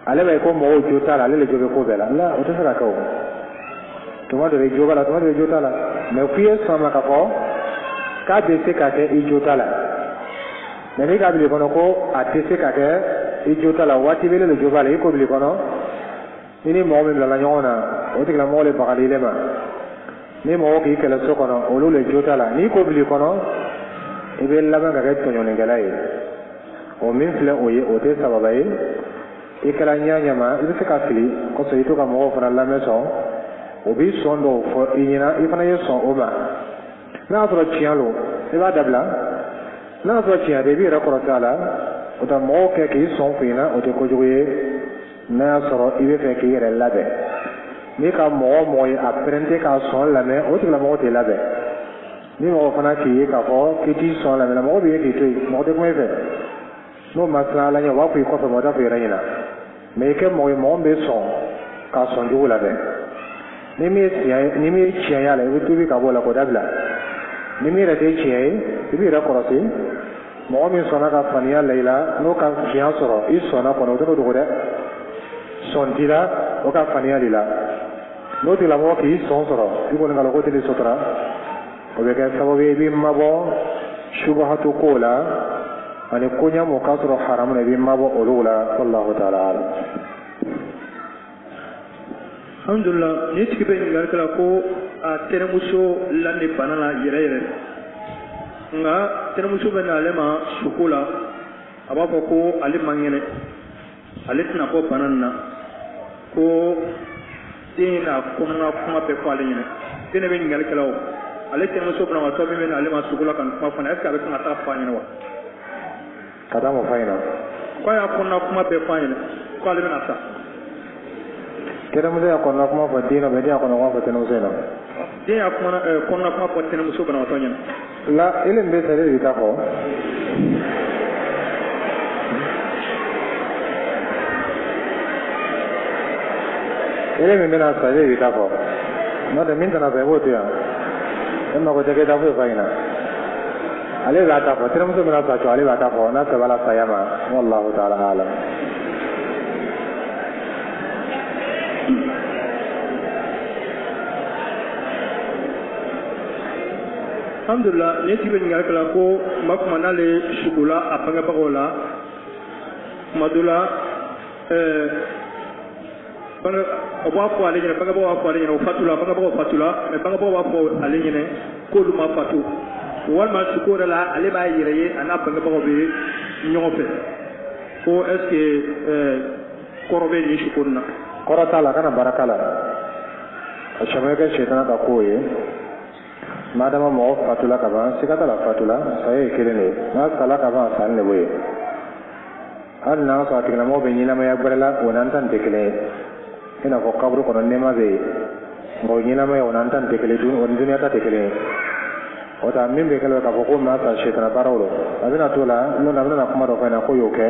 ale b'a ye ko mɔgɔw jo t'a la ale le jo bɛ ko bɛɛ la la o tɛ se ka kɛ o tuma dɔ i jo b'a la tuma dɔ i jo t'a la mais f'i ye sɔn ma k'a fɔ k'a bɛ se ka kɛ i jo t'a la mais n'i k'a bila i kɔnɔ ko a tɛ se ka kɛ i jo t'a la waati bɛɛ le jo b'a la i ko bila i kɔnɔ ni ni mɔgɔ min bilala ɲɔgɔn na o tigilamɔgɔ le bagali le ma ni mɔgɔ k'i kɛlɛ so kɔnɔ olu le jo t'a la n'i ko bili kɔnɔ i bɛ labɛn ka kɛ tɔɲɔnikɛla ye o min filɛ o ye o tɛ sababa ye i kɛra ɲɛ ɲɛma i bɛ se ka fili kosɔn i to ka mɔgɔw fana lamɛn sɔn o b'i sɔn dɔw fɔ i ɲɛna i fana ye sɔn o ma n'a y'a sɔrɔ tiɲɛ lo i b'a dabila n'a y'a sɔrɔ tiɲɛ tɛ i b'i yɛrɛ kɔrɔtɛ a la o tɛ mɔgɔw kɛ k'i sɔn f'i ɲɛna o tɛ kojugu ye n'a y'a sɔrɔ i bɛ fɛ k'i yɛrɛ labɛn n'i ka mɔgɔ mɔgɔ ye a pɛrɛnte k'a sɔn lamɛn o tigilamɔgɔ tɛ labɛn ni mɔgɔ fana k'i ye k'a fɔ k'i t'i sɔn lamɛn mɔgɔ b'i ye k'i to yen mɔgɔ tɛ kuma i fɛ n'o ma siran ala ɲɛ o b'a fɔ i kɔfɛ mɔgɔ t'a fɔ i yɛrɛ ɲɛna mais i kɛ mɔgɔ ye mɔgɔ min bɛ sɔn k'a sɔn jugu labɛn ni min ye tiɲɛ y'a la i bɛ tubi ka bɔ o la k'o dabila ni min yɛrɛ tɛ tiɲɛ ye i b'i yɛrɛ kɔlɔsi mɔgɔ min sɔnna ka faniya la i la n'o ka tiɲɛ sɔrɔ i sɔnna kɔnɔ o tɛ n'o dogo dɛ sɔn t'i la o ka faniya de la n'o tigilamɔgɔ k'i sɔn sɔrɔ i kɔni k'a dɔn ko tɛ ni sutura o bɛ kɛ sababu ye i b'i mabɔ subahatu kow la ani koɲɛmu k'a sɔrɔ haramu na i b'i mabɔ olu la wallahu ta'ala alam. alhamdulillah ni tigi bɛ ɲininkali kɛla ko a tɛnɛmuso lani bana la yɛrɛ yɛrɛ nka tɛnɛmuso bɛ na ale ma suko la a b'a fɔ ko ale man kɛnɛ ale tɛna bɔ bana nin na ko den n'a kɔnɔna kuma bɛɛ fɔ ale ɲɛna den de bɛ ɲininkali kɛla o ale tɛnɛmuso banabaatɔ min bɛ na ale ma suko la ka nin kuma fɔ est ce que a bɛ kan ka taa fɔ a ɲɛna wa. ka taa mun fɔ a ɲɛna. ko a y'a kɔnɔna kuma bɛɛ fɔ a ɲɛna ko ale bɛna taa. tɛnɛmuso y'a kɔnɔna kuma fɔ den na mais den y'a kɔnɔna kuma fɔ tɛnɛmuso ɲɛna. den y'a kɔnɔna kuma fɔ tɛnɛmuso banabaatɔ ɲɛna. la ele min bɛ sɛ de bɛ taa fɔ. ele min bɛna sa ele bɛ taa fɔ n'o tɛ min tɛna sa i b'o to yan e mago tɛ kɛ taa foyi fa ɲɛna ale b'a ta fɔ tɛnɛmuso bɛna sa cɔ ale b'a ta fɔ n'a sɛbɛla saya ma wallahu ta'ala alam. alhamdulillah ne tigi bɛ ɲininkali kɛla ko n b'a kuma n'ale sugula a bangebagaw la tuma dɔ la o b'a fɔ ale ɲɛna bangebaaw b'a fɔ ale ɲɛna o fatula bangebaaw fatula mais bangebaaw b'a fɔ ale ɲɛna k'olu ma fatu walima suko yɛrɛ la ale b'a yɛrɛ ye a n'a bangebagaw bɛ ɲɔgɔn fɛ ko est ce que kɔrɔ bɛ nin suko in na. kɔrɔ t'a la kana baraka la a caman kɛ sitana ka kow ye madama mɔgɔ fatula ka ban siga t'a la fatula saya ye kelen de ye n'a sala ka ban a sali de b'o ye hali n'a sɔrɔ a tigilamɔgɔ bɛ ɲɛnamaya wɛrɛ la o n'an ta nin tɛ kelen ye i n'a fɔ kaburu kɔnɔ nɛɛma bɛ yen nka o ɲɛnamaya o n'an ta nin tɛ kelen ye o ni duniya ta tɛ kelen ye o ta min bɛ kɛlɛ k'a fɔ ko maa ta sitana baaraw lo a bɛna t'o la n'o na a bɛna kuma dɔ fɔ ɲɛna ko y'o kɛ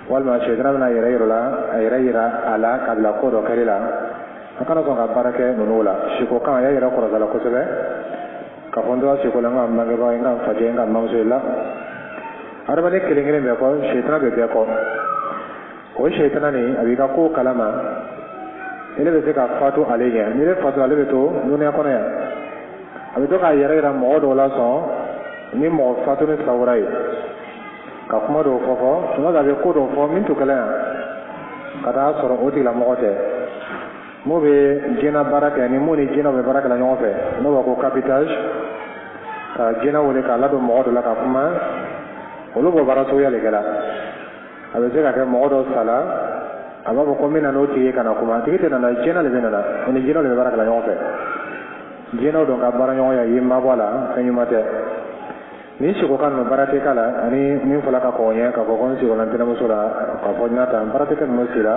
walima sitana bɛna yɛrɛ yira la a yɛrɛ yira a la ka bila ko dɔ kɛli la a kana sɔn ka baara kɛ ninnu la siko kan a y'a yɛrɛ kɔrɔta la kosɛbɛ ka fɔ n tora siko la n ka bangebaa n ka fajɛ n ka mamuso la adamaden kelen kelen bɛɛ kɔ sitana bɛ bɛɛ kɔ o sitana nin a b'i ka ko kalama ele bɛ se ka fatu ale ɲɛ n'i bɛ fatu ale bɛ to duniya kɔnɔ yan a bɛ to k'a yɛrɛ yira mɔgɔ dɔw la sɔn ni mɔgɔ fatu ni sawura ye ka kuma dɔw fɔ tuma dɔ a bɛ ko dɔw fɔ min to kɛlɛ yan ka taa sɔrɔ o tigilamɔgɔ tɛ n'o bɛ diɲɛ baara kɛ ni mun ni diɲɛ bɛ baara kɛ ɲɔgɔn fɛ n'o b'a ko capitage ka diɲɛ wele k'a ladon mɔgɔ dɔ la ka kuma olu b'o baara suguya de kɛla a bɛ se ka kɛ mɔgɔ dɔ sala a b'a fɔ ko n bɛ na n'o tigi ye ka na kuma a tigi tɛ nana diɲɛ de bɛ nana o ni diɲɛ de bɛ baara kɛ ɲɔgɔn fɛ diɲɛ dɔn ka baara ɲɔgɔnya ye mabɔ a la fɛn ɲuman tɛ ni siko kan ninnu baara tɛ k'a la ani min fɔla ka kɔn ɲɛ ka fɔ ko n sigo la n tɛnɛmuso la ka fɔ n y'a ta baara tɛ kɛ ninnu si la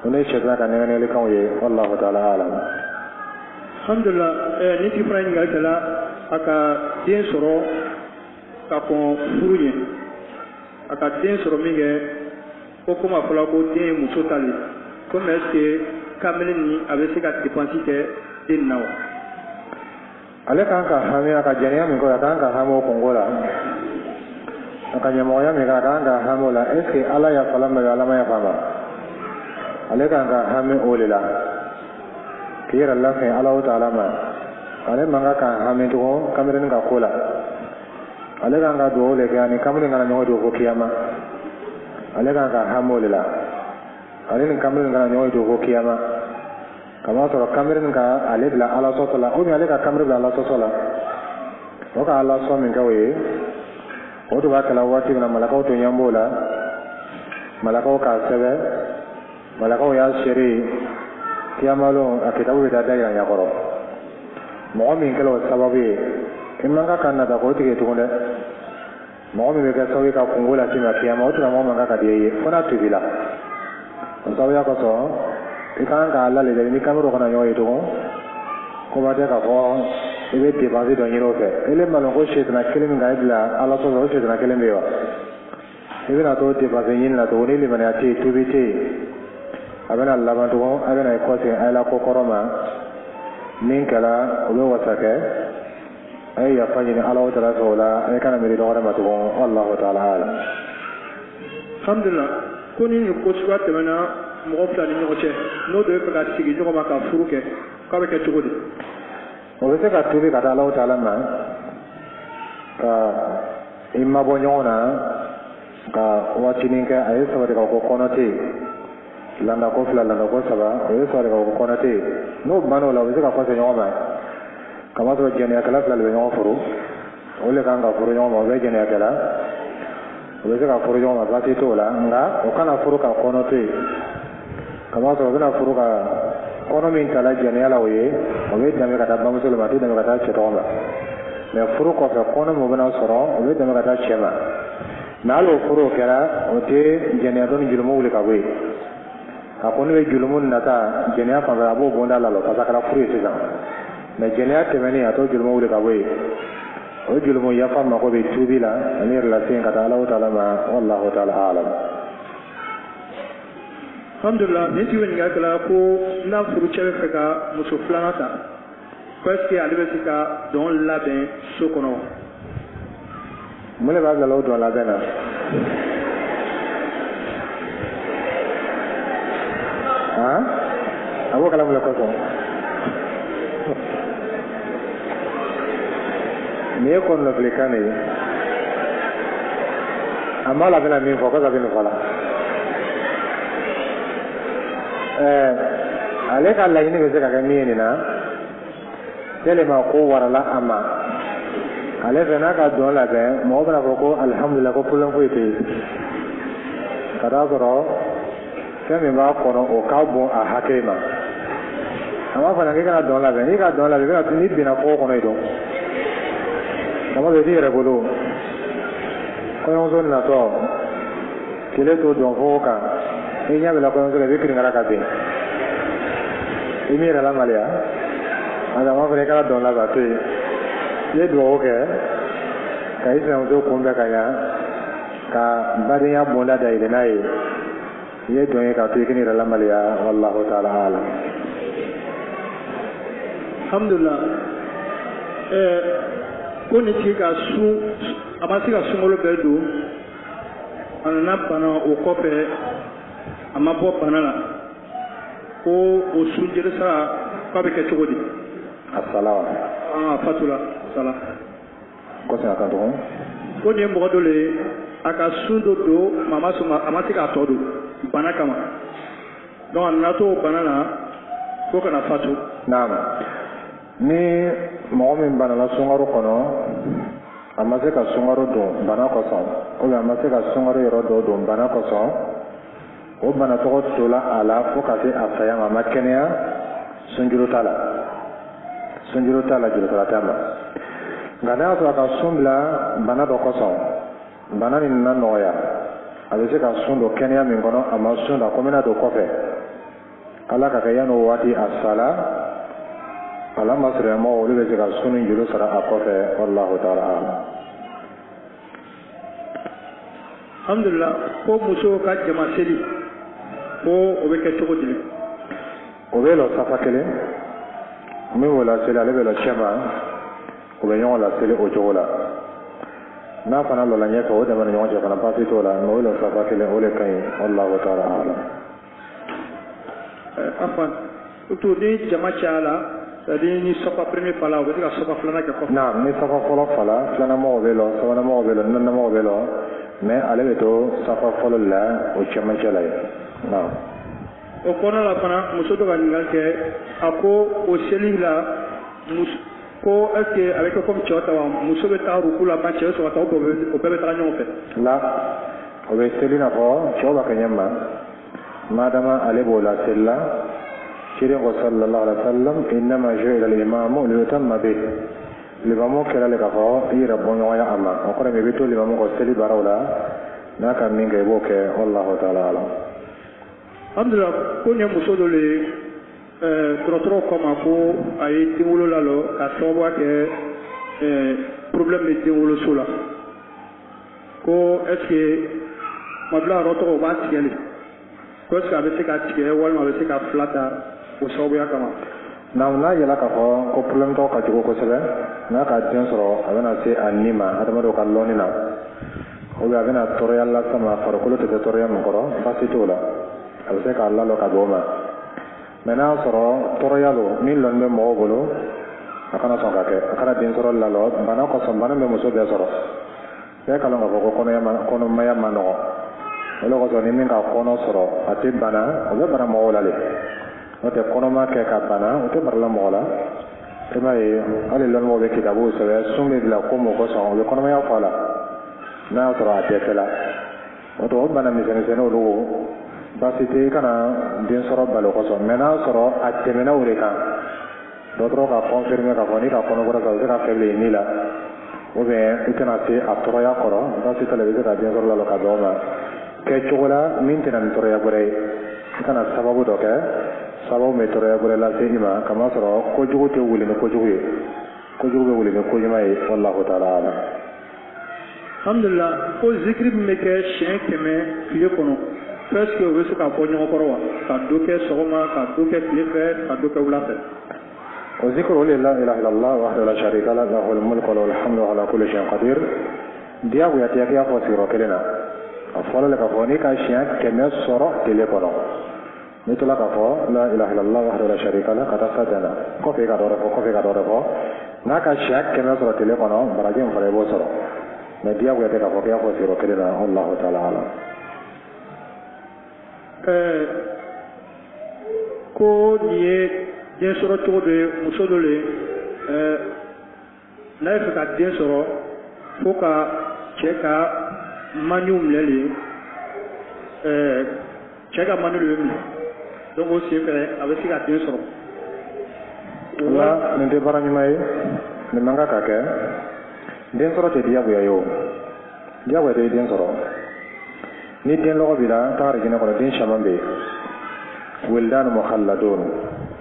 o ne sɛtana ka nɛgɛnɛgɛlikanw ye wallahu ta'ala alam. alhamdulillah ni tigi fana ɲininkali kɛla a ka den sɔrɔ ka kɔn furu ɲɛ a ka den sɔrɔ min kɛ ko komi a fɔla ko den ye muso ta le komi est ce que kamalen nin a bɛ se ka dépense kɛ den na wa. ale kan ka hami a ka jɛnɛya min kɔ a kan ka hami o kɔngo la a ka ɲɛmɔgɔya min kɛ a kan ka hami o la est ce que ala yafala ma ala ma yafa ma ale kan ka hami o de la k'i yɛrɛ lafɛn ala o ta'ala ma ale man kan hami tugun kamalen ka ko la ale kan ka dugawu de kɛ ani kamalen kana ɲɔgɔn don fo kiyama ale kan ka hami o de la ale ni kamalen kana ɲɔgɔn don fo kiyama kama sɔrɔ kamalen ka ale bila ala sɔsɔ la ou bien ale ka kamalen bila ala sɔsɔ la o ka ala sɔn min kɛ o ye o de b'a kɛla waati min na malakaw to ɲɛ b'o la malakaw k'a sɛbɛ malakaw y'a seri kiyamalon a kitabu bɛ taa da yira ɲakɔrɔ mɔgɔ min kɛla o sababu ye i man kan nata k'o tigɛ tugun dɛ mɔgɔ min bɛ kɛ sababu ye ka kungo lase ma kiyama o tigilamɔgɔ man kan ka di e ye fo n'a tobi la o sababuya kosɔn i kan k'a lalejɛ ni kamero kana ɲɔgɔn ye tugun ko ba tɛ k'a fɔ i bɛ dépense dɔ ɲini o fɛ ele ma dɔn ko sitana kelen min ka e bila ala sɔsɔ o sitana kelen bɛ yen wa i bɛna to dépense ɲini la tugun ni limaniya tɛ yen tobi tɛ yen a bɛna laban tugun a bɛna i kɔsegin a ye la ko kɔrɔ ma min kɛla o bɛ wasa kɛ a ye yafa ɲini ala o tala fɛ o la a ye kana miiri dɔ wɛrɛ ma tugun wallahu ta'ala alam. alhamdulillah ko ni nin ko suguya tɛmɛna mɔgɔ fila ni ɲɔgɔn cɛ n'o dɔ bɛ fɛ ka sigi ɲɔgɔn ma ka furu kɛ k'a bɛ kɛ cogo di. o bɛ se ka tobi ka taa ala o ta'ala ma ka i mabɔ ɲɔgɔn na ka waatinin kɛ a ye sabati ka ko kɔnɔ tɛ yen landa ko fila landa ko saba o ye sabati ka ko kɔnɔ tɛ yen n'o banna o la o bɛ se ka kɔsegin ɲɔgɔn ma kama sɔrɔ jɛnɛyakɛla fila de bɛ ɲɔgɔn furu o de kan ka furu ɲɔgɔn ma o bɛ jɛnɛyakɛla o bɛ se ka furu ɲɔgɔn ma baasi t'o la nka o kana furu ka kɔnɔ to yen kama sɔrɔ o bɛna furu ka kɔnɔ min tala jɛnɛya la o ye o bɛ dɛmɛ ka taa bamuso ma a tɛ dɛmɛ ka taa cɛ tɔgɔ ma mɛ furu kɔfɛ kɔnɔ min bɛna sɔrɔ o bɛ dɛmɛ ka taa cɛ ma mɛ hali o furu kɛra o tɛ jɛnɛya dɔ ni jurumu wuli ka bɔ yen a ko ne bɛ jurumu nata jɛnɛya fanfɛ a b'o bonda la parce que a kɛra furu ye sisan mɛ jɛnɛya tɛmɛnen a t'o jurumu wuli ka bɔ yen o jurumu yafa mako bɛ tuubi la ani yɛrɛ lase ka taa ala ta'ala ma wallahu ta'ala alam. alhamdulillah nin tigi bɛ ɲininkali kɛla ko n'a furu cɛ bɛ fɛ ka muso filanan ta ko est ce que ale bɛ se ka dɔn labɛn so kɔnɔ wa. mun de b'a bila o dɔn labɛn na. a b'o kala mun de kosɔn. nin ye kɔnɔnafilikan de ye a ma labɛn na min fɔ ko ka bɛ nin fɔ la ale ka laɲini bɛ se ka kɛ min ye nin na tellement ko warala a ma ale fɛ n'a ka dɔn labɛn mɔgɔ bɛna fɔ ko alhamdulillah ko problème foyi tɛ yen ka d'a sɔrɔ fɛn min b'a kɔnɔ o ka bon a hakili ma a b'a fɔ k'i kana dɔn labɛn n'i ka dɔn labɛn i bɛna n'i binna kɔgɔ kɔnɔ yen dɔn kama bɛ t'i yɛrɛ bolo kɔɲɔmuso natɔ tile to dɔn fo kan i ɲɛ bila kɔɲɔmuso la i bɛ kirinkara ka bin i m'i yɛrɛ lamaloya a dama fana i kana dɔn labɛn to yen i ye dugawu kɛ ka i sinamuso kunbɛn ka ɲa ka badenya bonda da yɛlɛ n'a ye i ye dɔn ye k'a to i k'i yɛrɛ lamaloya wallahu ta'ala alam. Alhamdulillah ko ni tigi ka sun a ma se ka sunkalo bɛɛ don a nana bana o kɔfɛ a ma bɔ bana la ko o sun jeli sara k'a bɛ kɛ cogo di? Asala wa? Fatula sala. Kɔsɛ a ka dɔgɔ? Ko nin ye mɔgɔ dɔ le ye a ka sun dɔ don a ma se k'a tɔ don bana kama donc a nana to o bana na fo kana fatu. Naam. Ni mɔgɔ min banala sunkaro kɔnɔ a ma se ka sunkaro don bana kosɔn ou bien a ma se ka sunkaro yɔrɔ dɔ don bana kosɔn o bana tɔgɔ tola a la fo ka se a saya ma a ma kɛnɛya sunjuru t'a la jurusara t'a ma nka n'a y'a sɔrɔ a ka sun bila bana dɔ kosɔn bana nin na nɔgɔya a bɛ se ka sun don kɛnɛya min kɔnɔ a ma sun da ko bɛna don kɔfɛ ala ka kɛ yanni o waati a sala ala masiremɔgɔ olu bɛ se ka sun ni juru sara a kɔfɛ wallahu ta'ala alam. Alhamdulillah ko muso ka jama seli ko o bɛ kɛ cogo di? O bɛ lɔ safa kelen min b'o la seli ale bɛ lɔ cɛ ma o bɛ ɲɔgɔn la seli o cogo la n'a fana lɔla ɲɛfɛ o dɛmɛ ni ɲɔgɔn cɛ fana baasi t'o la mɛ o lɔ safa kelen o de ka ɲi wallahu ta'ala alam. Afan to ni jama caya la c'est-à-dire ni safa premier fala o bɛ se ka safa filanan kɛ kɔfɛ. Naam ni safa fɔlɔ fala filanan mɔgɔ bɛ lɔ sabanan mɔgɔ bɛ lɔ naaninan mɔgɔ bɛ lɔ mais ale bɛ to safa fɔlɔ la o cɛmancɛ la ye. Naam. O kɔnɔ la fana muso dɔ ka ɲininkali kɛ a ko o seli la ko est-ce que a bɛ kɛ comme cɛw ta wa muso bɛ taa ruku la ban cɛ bɛ sɔrɔ ka taa o bɛɛ bɛ taga ɲɔgɔn fɛ. La o bɛ seli na fɔ cɛw b'a kɛ ɲɛ ma madama ale b'o la seli la kiri ko sallallahu alaihi wa sallam innama ju'ila al-imamu liyutamma bihi limamu kɛra le k'a fɔ i yɛrɛ bɔ ɲɔgɔnya a ma o kɔrɔ i bɛ to limamu kɔ seli baaraw la n'a ka min kɛ i b'o kɛ wallahu ta'ala alam. Alhamdulillah ko nin ye muso dɔ le ye dɔgɔtɔrɔw ko ma ko a ye den wolo lalɔ ka sababuya kɛ problème bɛ den woloso la ko est-ce que madula yɔrɔ tɔgɔ o b'a tigɛ de ko est-ce que a bɛ se ka tigɛ walima a bɛ se ka fila ta o sababuya kama. N'a yɛlɛ k'a fɔ ko problème tɔgɔ ka jugu kosɛbɛ n'a ka den sɔrɔ a bɛna se a ni ma adamadenw ka lɔnni na ou bien a bɛna tɔɔrɔya lase ma farikolo tɛ tɔɔrɔya min kɔrɔ baasi t'o la a bɛ se k'a lalɔ ka bɔ o ma mais n'a y'a sɔrɔ tɔɔrɔya lo min lɔnni bɛ mɔgɔw bolo a kana sɔn ka kɛ a kana den sɔrɔ lalɔ bana kosɔn bana bɛ muso bɛɛ sɔrɔ bɛɛ ka lɔn k'a fɔ ko kɔnɔmaya ma nɔgɔ o de kosɔn ni min ka kɔnɔ sɔrɔ a tɛ bana o bɛ bana mɔgɔw la de n'o tɛ kɔnɔma kɛ ka bana o tɛ barila mɔgɔ la i b'a ye hali lɔnmɔgɔw bɛ kitabuw sɛbɛn sun bɛ bila ko mun kosɔn o bɛ kɔnɔmaya fɔ a la n'a y'a sɔrɔ a dɛsɛla o tɛ o bana misɛnninw olu baasi tɛ i kana den sɔrɔ balo kosɔn mais n'a y'a sɔrɔ a tɛmɛna o de kan dɔgɔtɔrɔ ka confirmer k'a fɔ n'i ka kɔnɔbara sɔrɔ o bɛ se ka faible ye ni la ou bien i tɛna se a tɔɔrɔya kɔrɔ baasi t'a la i bɛ se ka den sɔrɔ lalɔ ka bɛn o ma kɛ cogo la min tɛna ni tɔɔrɔya wɛrɛ ye i kana sababu dɔ kɛ sababu bɛ tɔɔrɔya wɛrɛ lase i ma kamasɔrɔ kojugu tɛ wuli ni kojugu ye kojugu bɛ wuli ni koɲuman ye wallahu ta'ala alam. Alhamdulillah ko zikiri min bɛ kɛ siɲɛ 100 tile kɔnɔ presque o bɛ se ka bɔ ɲɔgɔn kɔrɔ wa ka dɔ kɛ sɔgɔma ka dɔ kɛ tile fɛ ka dɔ kɛ wula fɛ. O zikiri o de la ilaha illallah wahdahu la sharika lahu lahul mulku wa lahul hamdu ala kulli shay'in qadir diyagoya tɛ kɛ i y'a fɔ sigiyɔrɔ kelen na a fɔlɔ le k'a fɔ n'i ka siɲɛ 100 sɔrɔ tile kɔnɔ n'i tola k'a fɔ la ilaha illallah wahdahu la sharika lahu ka taa sa dana kɔfɛ i ka dɔ wɛrɛ fɔ n'a ka siɲɛ 100 sɔrɔ tile kɔnɔ baraji min fana i b'o sɔrɔ mais diyagoya tɛ k'a fɔ k'i y'a fɔ sigiyɔrɔ kelen na wallahu ta'ala alam. ko nin ye den sɔrɔ cogo dɔ ye muso dɔ le n'a ye fɛ ka den sɔrɔ fo ka cɛ ka maniw minɛ le cɛ ka mani le minɛ donc o sen fɛ a bɛ se ka den sɔrɔ. Wala nin tɛ baara ɲuman ye nin man kan ka kɛ den sɔrɔ tɛ diyagoya ye o diyagoya tɛ den sɔrɔ ni den lɔgɔ b'i la taga jinɛ kɔnɔ den caman bɛ yen wildan mukhalladun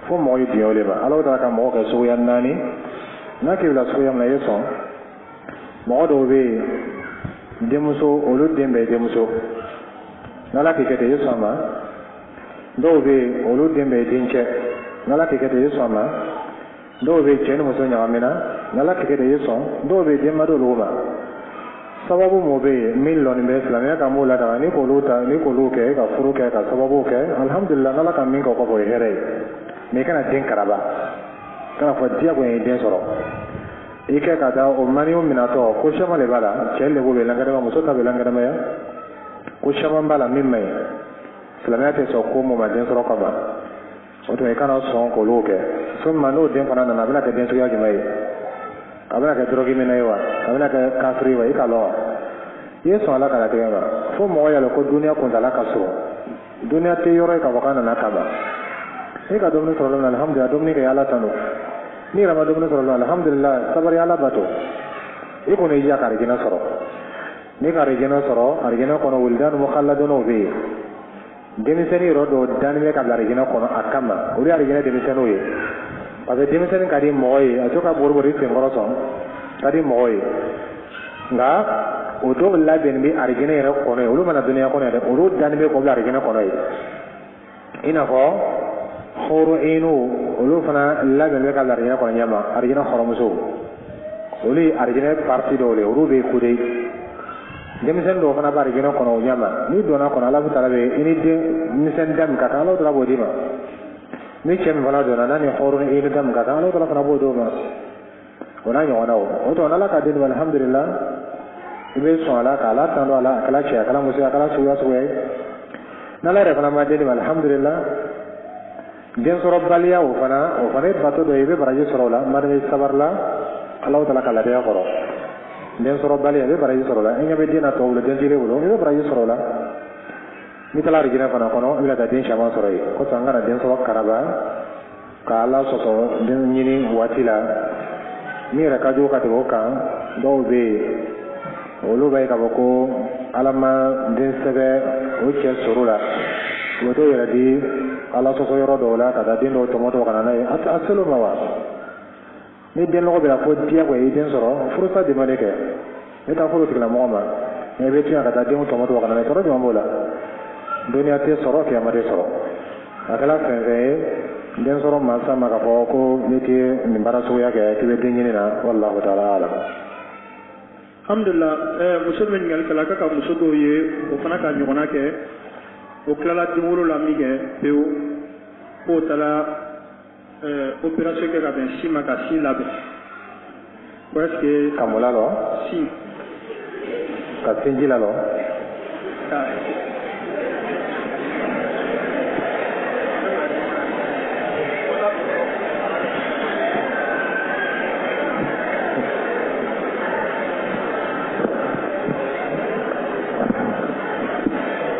fo mɔgɔ ye diɲɛ wele ma ala taara ka mɔgɔ kɛ suguya 4 n'a k'i bila suguya min na i ye sɔn mɔgɔ dɔw bɛ yen denmuso olu den bɛɛ ye denmuso n'ala k'i kɛ ten i ye sɔn ma dɔw bɛ yen olu den bɛɛ ye dencɛ n'ala k'i kɛ ten i ye sɔn ma dɔw bɛ yen cɛ ni muso ɲagamina n'ala k'i kɛ ten i ye sɔn dɔw bɛ yen den ma d'olu ma sababu mun bɛ yen min lɔnni bɛ silamɛya kan b'o la daga ni k'olu kɛ ka furu kɛ ka sababu kɛ alhamdulillah n'ala ka min kɛ o kɔfɛ o ye hɛrɛ ye mais i kana den karaba kana fɔ diyagoya ye den sɔrɔ i kɛ ka taa o maniw minatɔ ko caman de b'a la cɛ lebu bɛ lankɛnɛma muso ta bɛ lankɛnɛmaya ko caman b'a la min man ɲi silamɛya tɛ sɔn ko mun ma den sɔrɔ kama o tuma i kana sɔn k'olu kɛ sɔnni n'o den fana nana a bɛna kɛ den suguya jumɛn ye a bɛna kɛ drogue minɛ ye wa a bɛna kɛ kafiri wa i ka lɔn wa i ye sɔn ala ka latigɛ ma fo mɔgɔ y'a ko duniya kuntala ka surun duniya tɛ yɔrɔ ye k'a fɔ k'a nana kama e ka dumuni sɔrɔla min na alhamdulillah dumuni kɛ ala tanu ni yɛrɛ ma dumuni sɔrɔla min na alhamdulillah sabari ala bato i kɔni y'i ja ka arijinɛ sɔrɔ ni ka arijinɛ sɔrɔ arijinɛ kɔnɔ wildan mukhalladun bɛ yen denmisɛnnin yɔrɔ dɔw dannen bɛ ka bila arijinɛ kɔnɔ a kama olu ye arijinɛ denmisɛnninw ye parce que denmisɛnnin ka di mɔgɔ ye a to ka boribori senkɔrɔ sɔn ka di mɔgɔ ye nka o dɔw labɛn bɛ arijinɛ yɛrɛ kɔnɔ ye olu mana duniya kɔnɔ ye dɛ olu dannen bɛ k'o bila arijinɛ kɔnɔ ye i n'a fɔ hɔrɔn inu olu fana labɛn bɛ ka bila arijinɛ kɔnɔ ɲɛma arijinɛ hɔrɔnmusow olu ye arijinɛ parti dɔw ye olu bɛ kude denmisɛnnin dɔw fana bɛ arijinɛ kɔnɔ o ɲɛma n'i donna kɔnɔ ala bɛ taala bɛ i ni denmisɛnnin da min ka kan ala taala b'o d'i ma ni cɛ min fana donna n'a ni hɔrɔn inu da min ka kan ala taala fana b'o d'o ma o n'a ɲɔgɔnnaw o tuma ala ka den ma alhamdulillah i bɛ sɔn ala ka ala tan don a la a kɛra cɛ a kɛra muso a kɛra suguya ye n'ala yɛrɛ fana ma den ma alhamdulillah den sɔrɔbaliya o fana ye bato dɔ ye i bɛ baraji sɔrɔ o la madame sabari la ala taala ka laadiya kɔrɔ den sɔrɔbaliya i bɛ baraji sɔrɔ o la i ɲɛ bɛ den na tɔw bolo den t'i bolo i bɛ baraji sɔrɔ o la n'i taara arijinɛ fana kɔnɔ i bɛna taa den caman sɔrɔ yen ko an kana den sɔrɔ karaba ka ala sɔsɔ den ɲini waati la min yɛrɛ ka jugu ka tɛmɛ o kan dɔw bɛ yen olu b'a ye k'a fɔ ko ala ma den sɛbɛ o cɛ sɔrɔ la u bɛ t'o yɛrɛ di ala sɔsɔ yɔrɔ dɔw la ka taa den dɔw tɔmɔtɔ ka na n'a ye a selo ma wa ni den lɔgɔ bɛ la fo diyagoya i den sɔrɔ furusa de ma de kɛ e taa furu tigilamɔgɔ ma mɛ i bɛ tiɲɛ ka taa den tɔmɔtɔ ka na n'a ye tɔɔrɔ jumɛn b'o la dɔnniya tɛ sɔrɔ kiyama tɛ sɔrɔ a kɛra fɛn fɛn ye den sɔrɔ mansa ma k'a fɔ ko ne tɛ nin baara suguya kɛ k'i bɛ den ɲini na wallahu ta'ala alam. alhamdulillah muso bɛ ɲininkali kɛla k'a ka muso dɔw ye o fana ka ɲɔgɔnna kɛ o tilala den wolo la min kɛ pewu k'o taara opération kɛ ka bɛn si ma ka si labɛn ko est ce que ka mun la lɔ si ka sinji la lɔ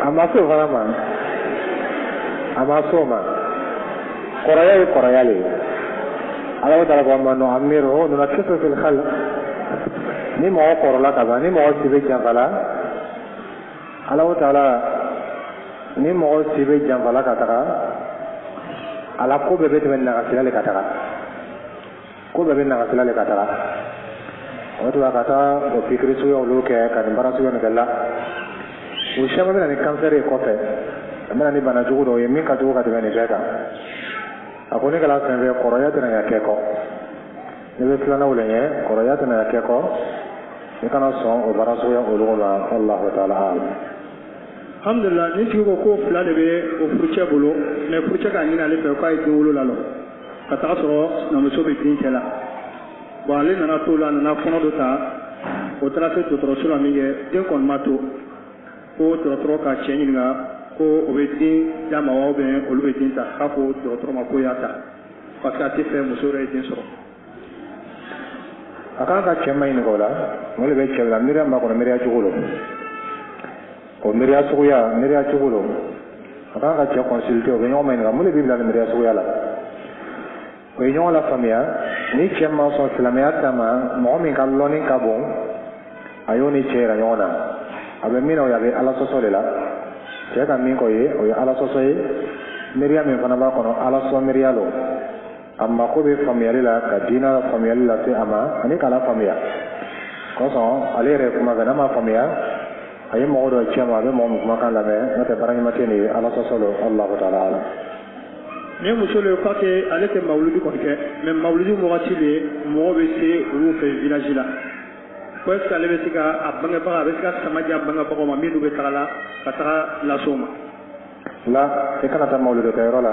a ma se o fana ma a ma se o ma kɔrɔya ye kɔrɔya le ala taala ko ma nɔ amiru nuna kisa fil khalq ni mɔgɔ kɔrɔla ka ban ni mɔgɔ si bɛ janfala ala taala ni mɔgɔ si bɛ janfala ka taga ala ko bɛɛ bɛ tɛmɛ nagasira le ka taga ko bɛɛ bɛ nagasira le ka taga o tuma ka taa o pikiri suguya olu kɛ ka nin baara suguya nin kɛ la o caman bɛ na ni kansɛri ye kɔfɛ a bɛ na ni bana jugu dɔw ye min ka jugu ka tɛmɛ nin bɛɛ kan a ko ne kɛra fɛn fɛn kɔrɔya tɛna ya kɛ kɔ ne bɛ filananw le ɲɛ kɔrɔya tɛna ya kɛ kɔ i kana sɔn o baara suguya olu ma allahu ta'ala alam. alhamdulillah ni tigi ko ko fila de bɛ o furucɛ bolo mɛ furucɛ k'a ɲini ale fɛ k'a ye den wolo la lɔ ka taga sɔrɔ sinamuso bɛ den cɛ la bon ale nana to la a nana kɔnɔ dɔ ta o taara se dɔgɔtɔrɔso la min kɛ den kɔni ma to ko dɔgɔtɔrɔ ka cɛ ɲininka ko ko o bɛ den d'a ma wa ubiyɛn olu bɛ den ta k'a fɔ dɔgɔtɔrɔ ma ko y'a ta parce que a tɛ fɛ muso yɛrɛ ye den sɔrɔ. a kan ka cɛ ma ɲininka o la o de bɛ cɛ la miiriya ma kɔnɔ miiriya cogo lo o miiriya suguya miiriya cogo lo a kan ka cɛ consulter o bɛ ɲɔgɔn ma ɲininka mun de b'i bila nin miiriya suguya la o ye ɲɔgɔn la faamuya ni cɛ ma sɔn silamɛya ta ma mɔgɔ min ka lɔnni ka bon a y'o ni cɛ yira ɲɔgɔn na a bɛ min na o ye a bɛ ala sɔsɔ de la cɛ ka min k'o ye o ye ala sɔsɔ ye miiriya min fana b'a kɔnɔ ala sɔn miiriya lo a mako bɛ faamuyali la ka diinɛ faamuyali lase a ma ani k'a la faamuya kosɔn ale yɛrɛ kuma fɛ n'a ma faamuya a ye mɔgɔ dɔ cɛ ma a bɛ mɔgɔ min kumakan lamɛn n'o tɛ baaraɲuman tɛ nin ye ala sɔsɔ lo alahu taala ala. ni muso le ko que ale tɛ mawuludi kɔni kɛ mais mawuludi wagati de mɔgɔ bɛ se olu fɛ village la ko est ce que ale bɛ se ka a bangebaga a bɛ se ka sama di a bangebagaw ma minnu bɛ taga la ka taga lase o ma. la i kana taa mawuludi kɛyɔrɔ la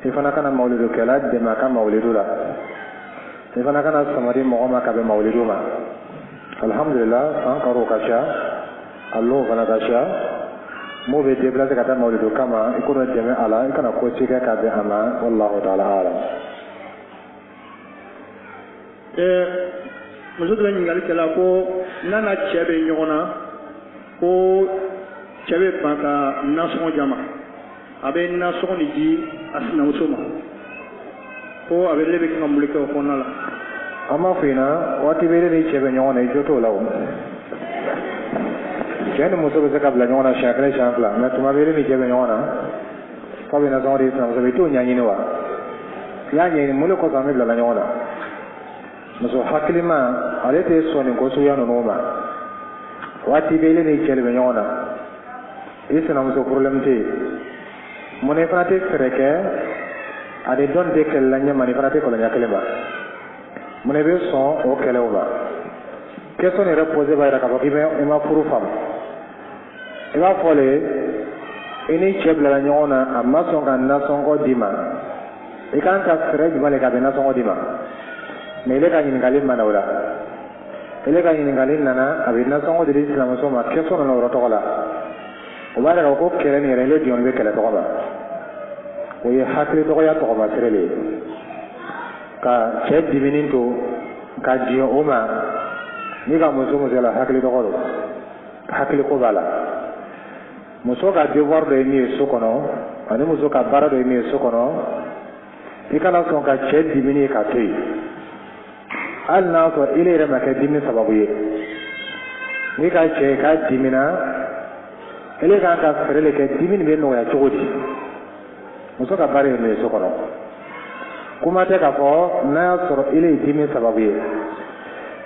i fana kana mawulidu kɛla dɛmɛ a ka mawulidu la i fana kana samadi mɔgɔ ma ka bɛn mawulidu ma alhamdulillah san karo ka ca a lo fana ka ca m'o bɛ déplacer ka taa mawulidu kama i k'o dɛmɛ a la i kana ko ci kɛ ka bɛn a ma wallahu ta'ala alam. muso dɔ bɛ ɲininkali kɛla ko n'a na cɛ bɛ ɲɔgɔn na ko cɛ bɛ ban ka nasɔngɔ jama a bɛ nasɔngɔ de di a sinamuso ma ko a bɛ ne bɛ kɛ ka mun kɛ o kɔnɔna la. an b'a f'i ɲɛna waati bɛ ni cɛ bɛ ɲɔgɔn na i jo t'o la o cɛ ni muso bɛ se ka bila ɲɔgɔn na siɲɛ kelen siɲɛ fila mɛ tuma bɛ ni cɛ bɛ ɲɔgɔn na f'a bɛ nasɔngɔ di sinamuso ma i t'o ɲɛɲini wa i y'a ɲɛɲini mun de kɔsɔn an bɛ bila ɲɔgɔn na muso hakilima ale tɛ sɔn nin ko suguya ninnu ma waati bɛ ni cɛ de bɛ ɲɔgɔn na i sinamuso problème tɛ yen mun ne fana tɛ fɛɛrɛ kɛ ani dɔn tɛ kɛlɛla ɲɛma ni fana tɛ kɔlɔnɲɛ kelen ma mun ne bɛ sɔn o kɛlɛw ma question yɛrɛ posé b'a jira k'a fɔ k'i ma furu faamu i b'a fɔ le i ni cɛ bilala ɲɔgɔn na a ma sɔn ka nasɔngɔ d'i ma i kan ka fɛɛrɛ jumɛn de ka bɛn nasɔngɔ d'i ma mais ile ka ɲininkali ma na o la ile ka ɲininkali nana a bɛ nasɔngɔ di sinamuso ma question nana o yɔrɔ tɔgɔ la o b'a jira ko kɛlɛ nin yɛrɛ ile jɔn bɛ kɛlɛ tɔgɔ ma o ye hakili dɔgɔya tɔgɔma sere le ye ka cɛ dimini to ka diɲɛ o ma ni ka muso la hakili dɔgɔ do hakili ko b'a la muso ka devoir dɔ ye min ye so kɔnɔ ani muso ka baara dɔ ye min ye so kɔnɔ i kana sɔn ka cɛ dimini ka to yen hali n'a sɔrɔ ile yɛrɛ ma kɛ dimi sababu ye ni ka cɛ ka dimina ile kan ka fɛɛrɛ le kɛ dimi nin bɛ nɔgɔya cogo di muso ka baara ye min ye so kɔnɔ kuma tɛ k'a fɔ n'a y'a sɔrɔ ile ye dimi sababu ye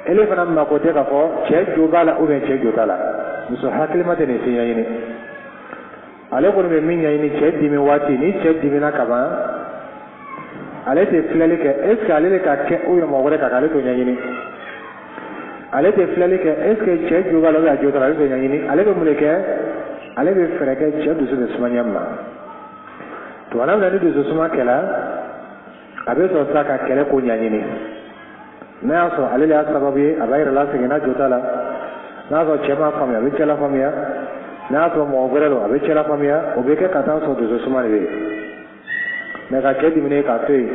ile fana mako tɛ k'a fɔ cɛ jo b'a la ou bien cɛ jo t'a la muso hakilima tɛ nin si ɲɛɲini ale kɔni bɛ min ɲɛɲini cɛ dimi waati ni cɛ dimina kaban ale tɛ filɛli kɛ est ce que ale de ka kɛ ou bien mɔgɔ wɛrɛ ka kɛ ale t'o ɲɛɲini ale tɛ filɛli kɛ est ce que cɛ jo b'a la ou bien a jo t'a la ale t'o ɲɛɲini ale bɛ mun de kɛ ale bɛ fɛɛrɛ kɛ cɛ dusu bɛ suma ɲɛ ma tuma min na ni dusu suma kɛla a bɛ sɔrɔ sisan ka kɛlɛ ko ɲɛɲini n'a y'a sɔrɔ ale de y'a sababu ye a b'a yɛrɛ lasegin n'a jo t'a la n'a sɔrɔ cɛ m'a faamuya a bɛ cɛ la faamuya n'a y'a sɔrɔ mɔgɔ wɛrɛ don a bɛ cɛ la faamuya o bɛ kɛ ka taa sɔrɔ dusu suma de bɛ yen mais ka cɛ dimine k'a to yen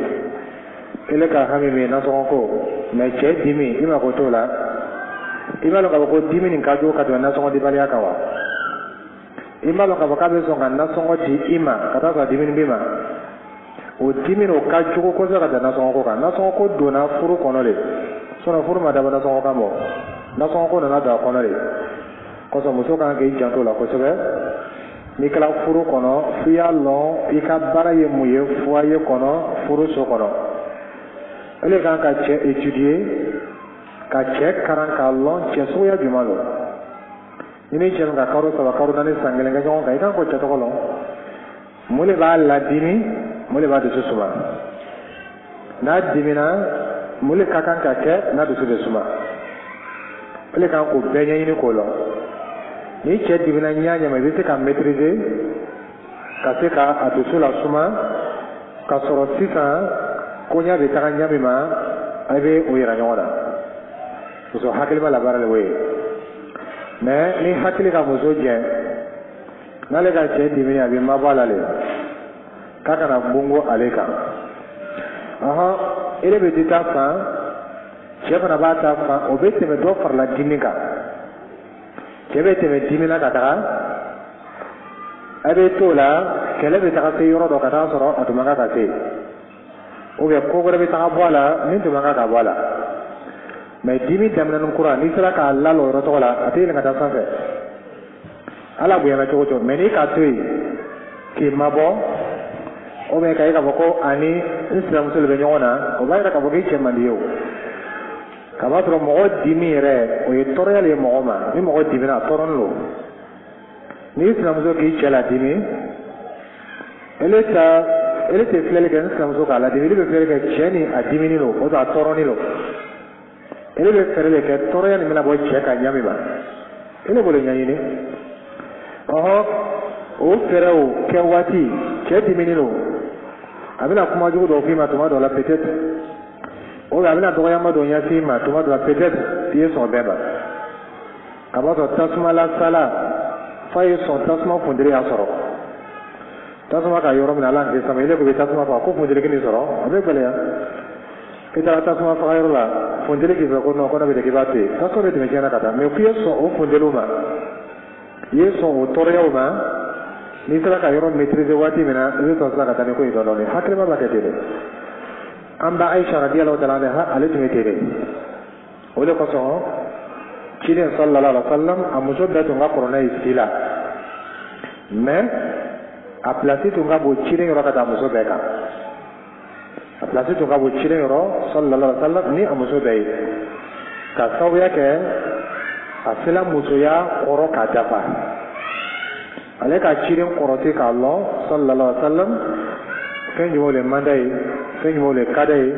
ele ka hami min ye nasɔngɔ ko mais cɛ dimi i mako t'o la i b'a dɔn k'a fɔ ko dimi nin ka jugu ka tɛmɛ nasɔngɔ dibaliya kan wa i b'a dɔn k'a fɔ k'a bɛ sɔn ka nasɔngɔ di i ma ka taa sɔrɔ dimi b'i ma o dimi o ka jugu kosɛbɛ ka tɛmɛ nasɔngɔ ko kan nasɔngɔ ko donna furu kɔnɔ de sinon furu ma dabɔ nasɔngɔ kan bɔ nasɔngɔ ko nana don a kɔnɔ de kosɔn muso kan k'i janto la kosɛbɛ n'i kɛra furu kɔnɔ f'i y'a lɔn i ka baara ye mun ye foyer kɔnɔ furuso kɔnɔ ele kan ka cɛ étudier ka cɛ karan k'a lɔn cɛ suguya jumɛn don i ni cɛ min ka kalo 3 kalo 4 san kelen kɛ ɲɔgɔn kan i kan k'o cɛ tɔgɔ lɔn mun de b'a ladimi mun de b'a dusu suma n'a dimina mun de ka kan ka kɛ n'a dusu bɛ suma ele kan k'o bɛɛ ɲɛɲini k'o lɔn ni cɛ dimina ɲa ɲama i bɛ se ka maîtriser ka se ka a dusu la suma ka sɔrɔ sisan ko ɲa bɛ taga ɲa min ma a bɛ o yira ɲɔgɔn na muso hakili ma labaara le o ye mais ni hakili ka muso jɛ n'ale ka cɛ dimini a bɛ mabɔ a la le k'a kana bongo ale kan ele bɛ di ta fan cɛ fana b'a ta fan o bɛ tɛmɛ dɔ farala dimi kan cɛ bɛ tɛmɛ dimi na ka taga a bɛ t'o la kɛlɛ bɛ taga se yɔrɔ dɔ ka taa sɔrɔ a tun man kan ka se ou bien ko wɛrɛ bɛ taga bɔ a la min tun man kan ka bɔ a la mais dimi daminɛni kura n'i sera k'a lalɔ yɔrɔ tɔgɔ la a tɛ yɛlɛ ka taa sanfɛ ala bonyana cogo cogo mais n'i k'a to yen k'i mabɔ ou bien k'a ye k'a fɔ ko ani n sinamuso de bɛ ɲɔgɔn na o b'a yira k'a fɔ k'i cɛ man di ye o k'a b'a sɔrɔ mɔgɔ dimi yɛrɛ o ye tɔɔrɔya de ye mɔgɔ ma ni mɔgɔ dimina a tɔɔrɔnen don n'i sinamuso k'i cɛ ladimi ele tɛ filɛli kɛ n sinamuso k'a ladimi ele bɛ filɛli kɛ cɛ ni a dimini don o don a tɔɔrɔnin don ele bɛ fɛɛrɛ de kɛ tɔɔrɔya nin bɛna bɔ cɛ ka ɲami ma ele b'o de ɲɛɲini o fɛɛrɛw kɛ waati cɛ dimini don a bɛna kuma jugu dɔw f'i ma tuma dɔw la peut-être ou bien a bɛna dɔgɔyama dɔw ɲɛf'i ma tuma dɔw la peut-être i ye sɔn bɛɛ ma ka b'a sɔrɔ tasuma la sala f'a ye sɔn tasuma funteni y'a sɔrɔ tasuma ka yɔrɔ min ala k'i sama ele ko bɛ tasuma faga ko funteni nin sɔrɔ a bɛ gɛlɛya i taara tasuma faga yɔrɔ la funteni k'i fɛ ko non ko ne bɛ k'i b'a to yen tasuma bɛ tɛmɛ tiɲɛna ka taa mais k'i ye sɔn o funteniw ma i ye sɔn o tɔɔrɔyaw ma n'i sera ka yɔrɔ maîtriser waati min na i bɛ sɔn sira ka taa ni ko in dɔɔnin hakilima b'a kɛ ten dɛ an ba Aisha radiyallahu ta'ala anha ale tun bɛ ten dɛ o de kosɔn ciden sallallahu alaihi wa sallam a muso bɛɛ tun ka kɔrɔ n'a ye si la mais a place tun ka bon ciden yɔrɔ ka taa muso bɛɛ kan a place tun ka bon ciden yɔrɔ sallallahu alaihi wa sallam ni a muso bɛɛ ye ka sababuya kɛ a sela musoya kɔrɔ k'a dafa ale ka ciden kɔrɔtɛ k'a lɔn sallallahu alaihi wa sallam fɛn jumɛnw de man d'a ye fɛn jumɛnw de ka d'a ye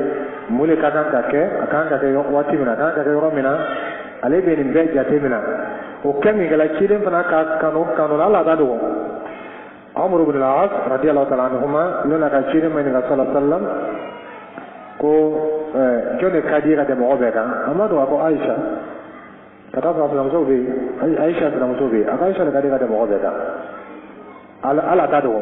mun de ka kan ka kɛ a kan ka kɛ waati min na a kan ka kɛ yɔrɔ min na ale bɛ nin bɛɛ jate minɛ o kɛ min kɛla ciden fana ka kanu la hali a ka dɔgɔ Amr ibn al-As radiyallahu ta'ala anhuma nuna ka ciden ma ɲininka sallallahu alaihi wa sallam ko jɔn de ka di ye ka tɛmɛ mɔgɔ bɛɛ kan a ma dɔn a ko Aisha ka taa sɔrɔ sinamuso bɛ yen Aisha sinamuso bɛ yen a ko Aisha de ka di ka tɛmɛ mɔgɔ bɛɛ kan ala a ta dɔgɔ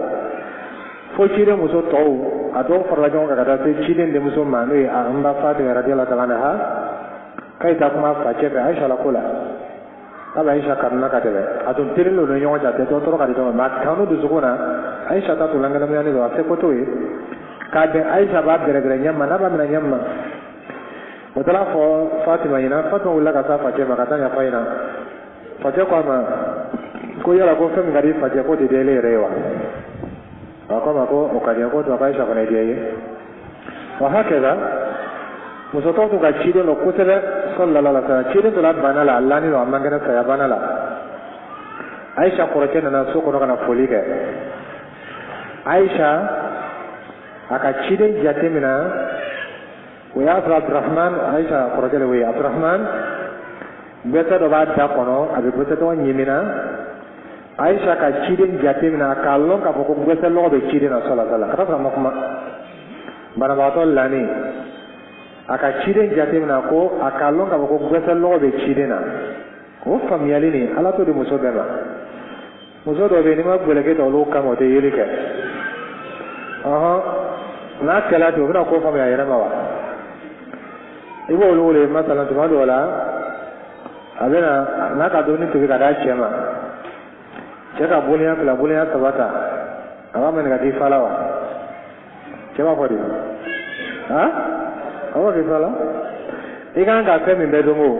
fo ciden muso tɔw a dɔw farala ɲɔgɔn kan ka taa se ciden denmuso ma n'o ye an ba Fatima radiyallahu ta'ala anha k'a taa kuma fa cɛ fɛ Aisha la ko la k'a bɛ Aisha kanuna ka tɛmɛ a tun terilen don ni ɲɔgɔn cɛ a tɛ tɔɔrɔ ka di ɲɔgɔn ma mais kanu dusukun na Aisha ta tun lankɛnɛmuyalen don a se ko t'o ye k'a bɛn Aisha b'a bɛrɛbɛrɛ ɲɛ ma n'a b'a minɛ ɲɛ ma o taara fɔ Fatima ɲɛna Fatima wulila ka taa facɛ ma ka taa ɲɛfɔ a ɲɛna facɛ ko a ma ko yala ko fɛn min ka di facɛ ko tɛ diya ale yɛrɛ ye wa a ko a ma ko o ka di n ye ko tuma ko Aisha fana ye diya ye wa hakɛla muso tɔw tun ka ciden don kosɛbɛ sallallahu alaihi wa sallam ciden donna bana la a lannen don a man kɛnɛ saya bana la Aisha kɔrɔkɛ nana so kɔnɔ ka na foli kɛ Aisha a ka ciden jate minɛ o y'a sɔrɔ Abdurahman Aisha kɔrɔkɛ de o ye Abdurahman bɛsɛ dɔ b'a da kɔnɔ a bɛ bɛsɛ tɔgɔ ɲimina Aisha ka ciden jate minɛ k'a lɔn k'a fɔ ko bɛsɛ lɔgɔ bɛ ciden na sallallahu alaihi wa sallam ka taa sɔrɔ a ma kuma banabagatɔ lannen a ka ciden jate minɛ ko a k'a lɔn k'a fɔ ko bɛsɛ lɔgɔ bɛ ciden na o faamuyali nin ala t'o di muso bɛɛ ma muso dɔw bɛ yen n'i ma gbɛlɛkɛ ta olu kama o tɛ yeli kɛ n'a kɛla ten o bɛna ko faamuya a yɛrɛ ma wa i b'olu wele masalan tuma dɔw la a bɛna n'a ka dumuni tobi ka d'a cɛ ma cɛ ka boliya fila boliya saba ta a b'a minɛ ka t'i fa la wa cɛ b'a fɔ de a b'a k'i fa la i kan ka fɛn min bɛɛ dɔn o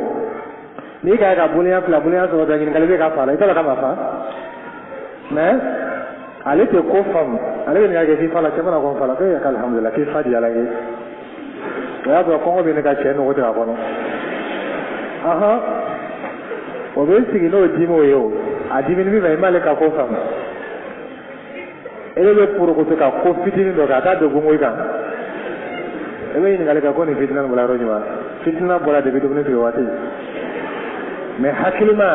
n'i ka ka boliya fila boliya saba ta ɲininkali bɛ ka fa la i t'a dɔn k'a ma fa mais ale tɛ ko faamu ale bɛ nin ka kɛ k'i fa la cɛ mana ko n fa la ko alhamdulillah k'i fa diyala ye o y'a sɔrɔ kɔngɔ bɛ ne ka cɛ nɔgɔ tɛ a kɔnɔ o bɛ sigi n'o dimi o ye o a dimini min ma i m'ale ka ko faamu ele bɛ porokoto ka ko fitinin dɔ kɛ a t'a dogo i kan e bɛ ɲininkali kɛ ko nin fitina bɔra yɔrɔ jumɛn fitina bɔra depuis dumuni tigɛ waati mais hakilima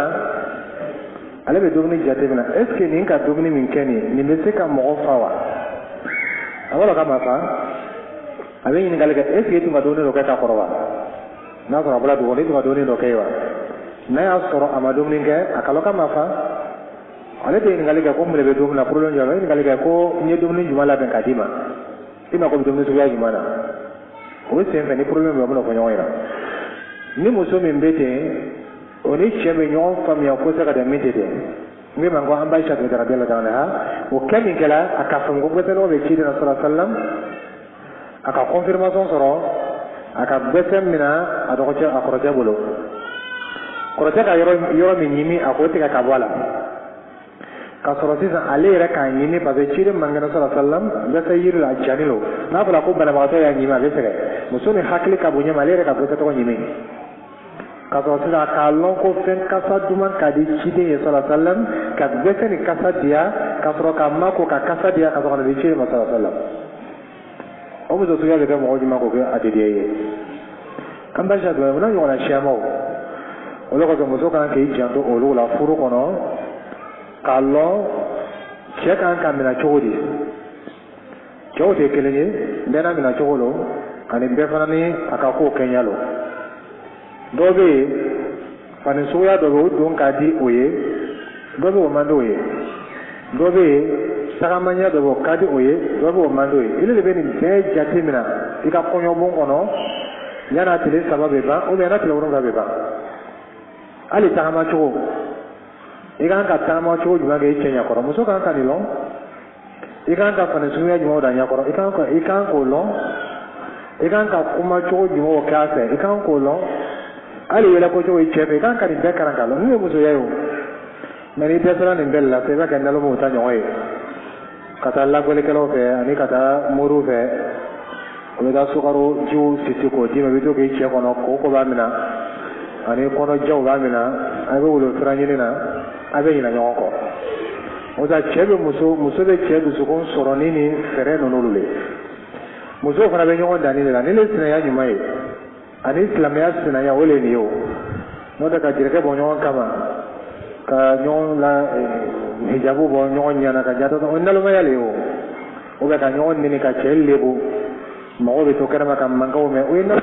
ale bɛ dumuni jate minɛ est ce que nin ka dumuni min kɛ nin bɛ se ka mɔgɔ fa wa a b'a dɔn k'a ma fa a bɛ ɲininkali kɛ est ce que e tun ka dumuni dɔ kɛ ka kɔrɔ wa n'a sɔrɔ a bɔra dugu kɔnɔ e tun ka dumuni dɔ kɛ ye wa n'a y'a sɔrɔ a ma dumuni kɛ a ka dɔn k'a ma fa ale de ngali ka ko mele be dum na problème jalo ngali ka ko ni dum ni jumala ben kadima ina ko dum ni suya jumana o se fe ni problème ba mo ko nyoira ni muso min bete oni cheme nyon famia ko sa kada mitete ngi mango amba sha de radiyallahu ta'ala ha o kemi kala aka fango bete no be chidi na sallallahu alaihi wasallam aka confirmation soro aka bete mina adoko che akoroja bolo koroja ka yoro min yimi akote ka kabala ka soro sisa ale ra ka yimi pa be chidi mangana sallallahu alaihi wasallam bete yiru la janilo na bala ko bana ma to ya yimi be sere musuni hakli ka bunya malere ka bete to yimi kaso sila kalon ko fen kasa duman kadi chide sallallahu alaihi wasallam ka bete ni kasa dia kasro ka mako ka kasa dia kaso kana chide sallallahu alaihi wasallam o mo to ya de mo ji mako ke adediye kamba sha do na yo na shamo o lo ko mo so kan ke janto o lo la furu kono kalon che kan ka mina chodi chodi kelenge ndena mina cholo ani be fanani aka ko kenyalo dobe fani soya dobe don kadi oye dobe o mando oye dobe sagamanya dobe kadi oye dobe o mando oye ile de beni be jatimina ika konyo bon kono yana tele sababe ba o yana tele woron gabe ba ali tagama cho ikan ka tagama cho juma ge chenya koro muso kan ka nilo ikan ka fani soya juma da nya koro ikan ko lo ikan ka kuma cho juma o kase ikan ko lo ali wala ko joyi chefe kan kan be kan kalo ni muso yayo mani tesala ni bella se ba kan nalo mo ta nyoy kata la gole kalo fe ani kata muru fe o da sukaro ju sisi ko di ma bito ke che kono ko ba mina ani kono jaw ba mina ai go lo frani na abe ni na nyoko o da chebe muso be chebe su kon soroni ni fere no nolule muso fara be nyoko dani la ni le sina ya nyumai ani islamiyat sina ya wole ni yo no da ka jirke bo nyon kama ka nyon la hijabu bo nyon nyana ka jato on nalo ma yale yo o be ka nyon ni ka chelle bo mo be to karama kam mangaw me o ina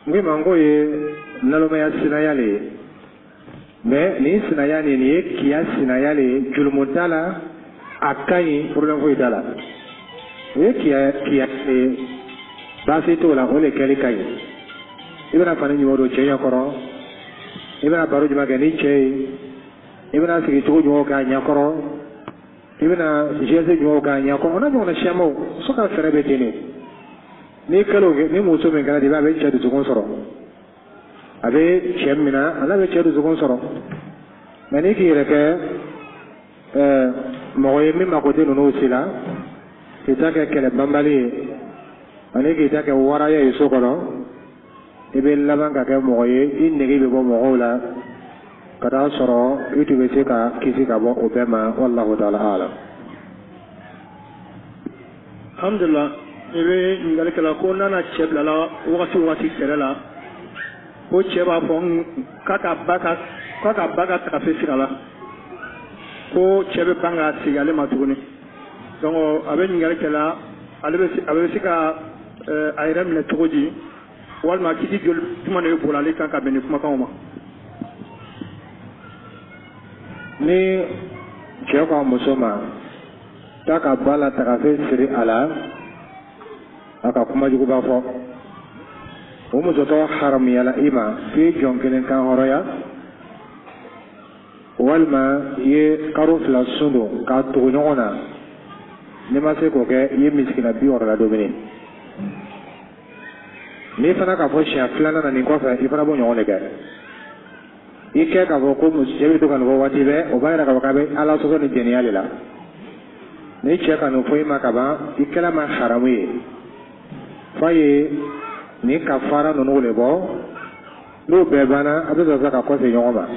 ngi mango ye nalo ma ya sina yale me ni sina yale ni kiya sina yale julmutala akai problème ko idala e kiya e basi to la ole kali kai ibana fana ni wodo cheya koro ibana baro juma ga ni chey ibana sigi to jo ga nya koro ibana jese jo ga nya ko ona jo na shamo so ka fere be tini ni kalo ni muso men kana di ba be chedu to kon soro abe chemmina ala be chedu to kon soro mani ki reke moye mi makote no sila itake kele bambali ani ki itake wara ya isokoro ibe laban ka ke moye innegi be bo mogola kada soro itu be sika kisi ka bo obema wallahu ta'ala alam alhamdulillah ibe ngali kala ko nana chebla la wakati serela ko cheba fon kaka baka ta fesira la ko chebe banga sigale matuguni donc abe ngali kala abe sika ayram ne togoji walma kiti jol tuma ne bolale kan ka beni kuma kanoma ni cheko musoma taka bala taka fe siri ala aka kuma jugu ba fo o muso to haram yala ima fi jonkelen kan horoya walma ye karo fila sundu ka tugu ɲɔgɔn na ni ma se k'o kɛ ye misikina 60 la domini ni fana k'a fɔ siɲɛ filanan na nin kɔfɛ i fana b'o ɲɔgɔn de kɛ i kɛ k'a fɔ ko cɛ bɛ to ka nin fɔ waati bɛɛ o b'a yira k'a fɔ k'a bɛ ala sɔsɔ ni jɛnɛya de la ni cɛ ka nin fɔ i ma ka ban i kɛla ma haramu ye f'a ye nin kafara ninnu de bɔ n'o bɛɛ banna a bɛ sɔrɔ ka kɔse ɲɔgɔn ma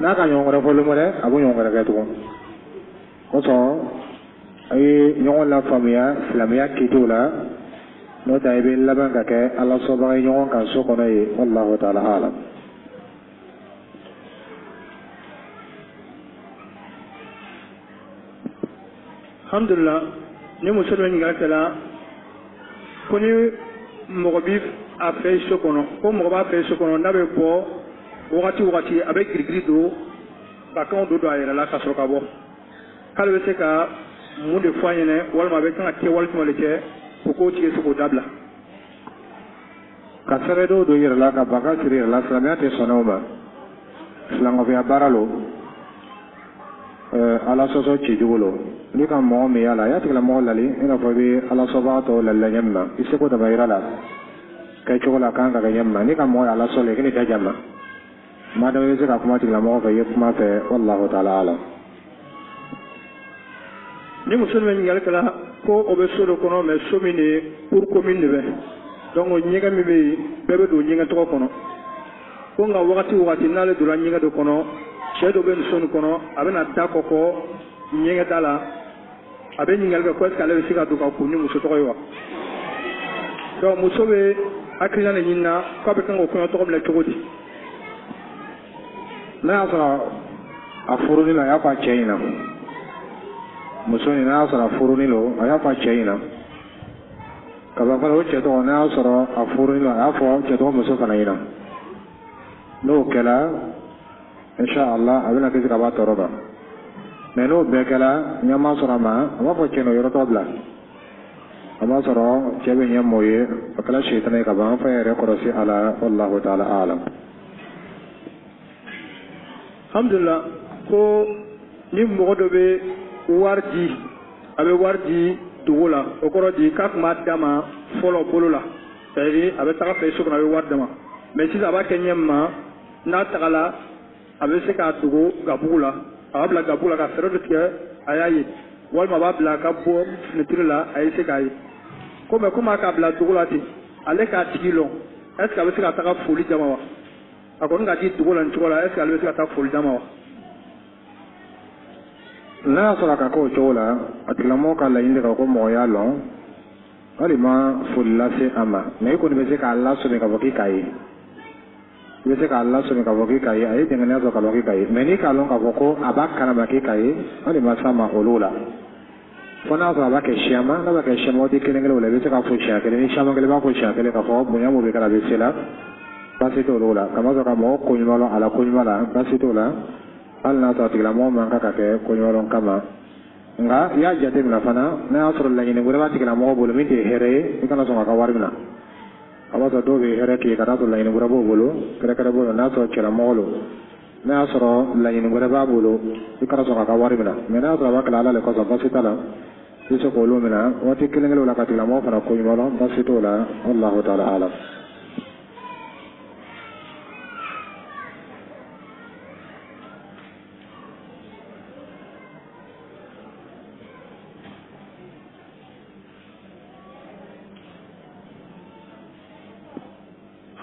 n'a ka ɲɔgɔn wɛrɛ fɔlen dɛ a b'o ɲɔgɔn wɛrɛ kɛ tugun o sɔn a ye ɲɔgɔn lafaamuya silamɛya kitiw la n'o tɛ i bɛ laban ka kɛ ala sɔnbaga ye ɲɔgɔn kan so kɔnɔ ye wallahu ta'ala alam alhamdulillah ni muso dɔ ɲininkali kɛla ko ni mɔgɔ bi a fɛ so kɔnɔ ko mɔgɔ b'a fɛ so kɔnɔ n'a bɛ bɔ wagati wagati a bɛ girigiri don bakanw don a yɛrɛ la ka sɔrɔ ka bɔ k'ale bɛ se ka mun de fɔ an ɲɛna walima a bɛ kan ka kɛwale jumɛn de kɛ o k'o tigi se k'o dabila. ka sɛbɛdenw don i yɛrɛ la ka baka siri i yɛrɛ la silamɛya tɛ sɔn o ma silamɛya baara lo ala sɔsɔ cijugu lo ni ka mɔgɔ min y'a la y'a tigila mɔgɔ lali i n'a fɔ i bɛ ala sɔbaga tɔw lalila ɲɛ min na i seko dama yira la kɛcogo la kan ka kɛ ɲɛ min na ni ka mɔgɔ ye ala sɔle i k'i tɛ jama maa dama i bɛ se ka kuma tigila mɔgɔ fɛ i ye kuma fɛ wallahu taala alam. ni muso bɛ ɲininkali kɛla ko o bɛ so dɔ kɔnɔ mɛ so min de pour commune de bɛ donc ɲɛgɛn min bɛ yen bɛɛ bɛ don ɲɛgɛn tɔgɔ kɔnɔ ko nka wagati o wagati n'ale donna ɲɛgɛn dɔ kɔnɔ cɛ dɔ bɛ nin so nin kɔnɔ a bɛna da kɔkɔ ɲɛgɛn da la a bɛ ɲininkali kɛ ko est ce que ale bɛ se ka don ka kun ni muso tɔgɔ ye wa donc muso bɛ hakilina de ɲini na k'a bɛ kan k'o kɔɲɔ tɔgɔ minɛ cogo di. n'a y'a sɔrɔ a furuni la a y'a fɔ a cɛ ɲɛna muso in n'a y'a sɔrɔ a furuni lo a y'a fɔ a cɛ ɲɛna kaba fana o cɛ tɔgɔ n'a y'a sɔrɔ a furuni lo a y'a fɔ cɛ tɔgɔ muso fana ɲɛna n'o kɛla inshallah a bɛna kisi ka bɔ a tɔɔrɔ kan mɛ n'o bɛɛ kɛla ɲɛma sɔrɔ a ma a b'a fɔ cɛ n'o yɔrɔ tɔ bila a b'a sɔrɔ cɛ bɛ ɲɛ mɔɔ ye a kɛla sitana ye ka ban an fa yɛrɛ kɔlɔsi a la wallahu taala alam. alhamdulillah ko ni mɔgɔ dɔ bɛ wari di a bɛ wari di dugu la o kɔrɔ di k'a tun b'a d'a ma fɔlɔ bolo la c'est à dire a bɛ taga fɛ so kɔnɔ a bɛ wari d'a ma mɛ sisan a b'a kɛ ɲɛ min ma n'a tagala a bɛ se k'a dogo gabugu la a b'a bila gabugu la ka fɛɛrɛ dɔ tigɛ a y'a ye walima a b'a bila a ka bɔ finitiri la a ye se k'a ye ko mɛ komi a k'a bila dogo la ten ale k'a tigi lɔn est ce que a bɛ se ka taga foli d'a ma wa a kɔni ka di dogo la nin cogo la est ce que ale bɛ se ka taa foli d'a ma wa. n'a y'a sɔrɔ a ka kɛ o cogo la a tigilamɔgɔ ka laɲini ka ko mɔgɔ y'a lɔn hali ma foli lase a ma mɛ i kɔni bɛ se k'a lasɔmi k'a fɔ k'i k'a ye i bɛ se k'a lasɔmi k'a fɔ k'i k'a ye a ye dɛngɛniya sɔrɔ k'a fɔ k'i k'a ye mɛ n'i k'a lɔn k'a fɔ ko a b'a kalama k'i k'a ye hali ma s'a ma olu la fo n'a sɔrɔ a b'a kɛ siyama n'a b'a kɛ siyama waati kelen kelen o la i bɛ se k'a fɔ siɲɛ kelen ni siyama kelen b'a fɔ siɲɛ kelen k'a fɔ bonya mun bɛ kɛ a bɛ se la baasi t'olu la kamasɔrɔ ka mɔgɔ ko ɲuman lɔn a la ko ɲuman la baasi t'o la hali n'a sɔrɔ tigilamɔgɔ man kan ka kɛ ko ɲuman lɔn kama nka i y'a jate minɛ fana n'a y'a sɔrɔ laɲini wɛrɛ b'a tigilamɔgɔ bolo min tɛ hɛrɛ ye i kana sɔn k'a ka wari minɛ a b'a sɔrɔ dɔw bɛ hɛrɛ k'i ka taa sɔrɔ laɲini wɛrɛ b'o bolo kɛrɛkɛrɛ b'o la n'a sɔrɔ cɛlamɔgɔ lo n'a y'a sɔrɔ laɲini wɛrɛ b'a bolo i kana sɔn k'a ka wari minɛ mɛ n'a y'a sɔrɔ a b'a kɛlɛ ala le kɔsɔn baasi t'a la i bɛ se k'olu minɛ waati kelen kelen o la ka tigilamɔgɔ fana ko ɲuman lɔn baasi t'o la wallahu taala alam.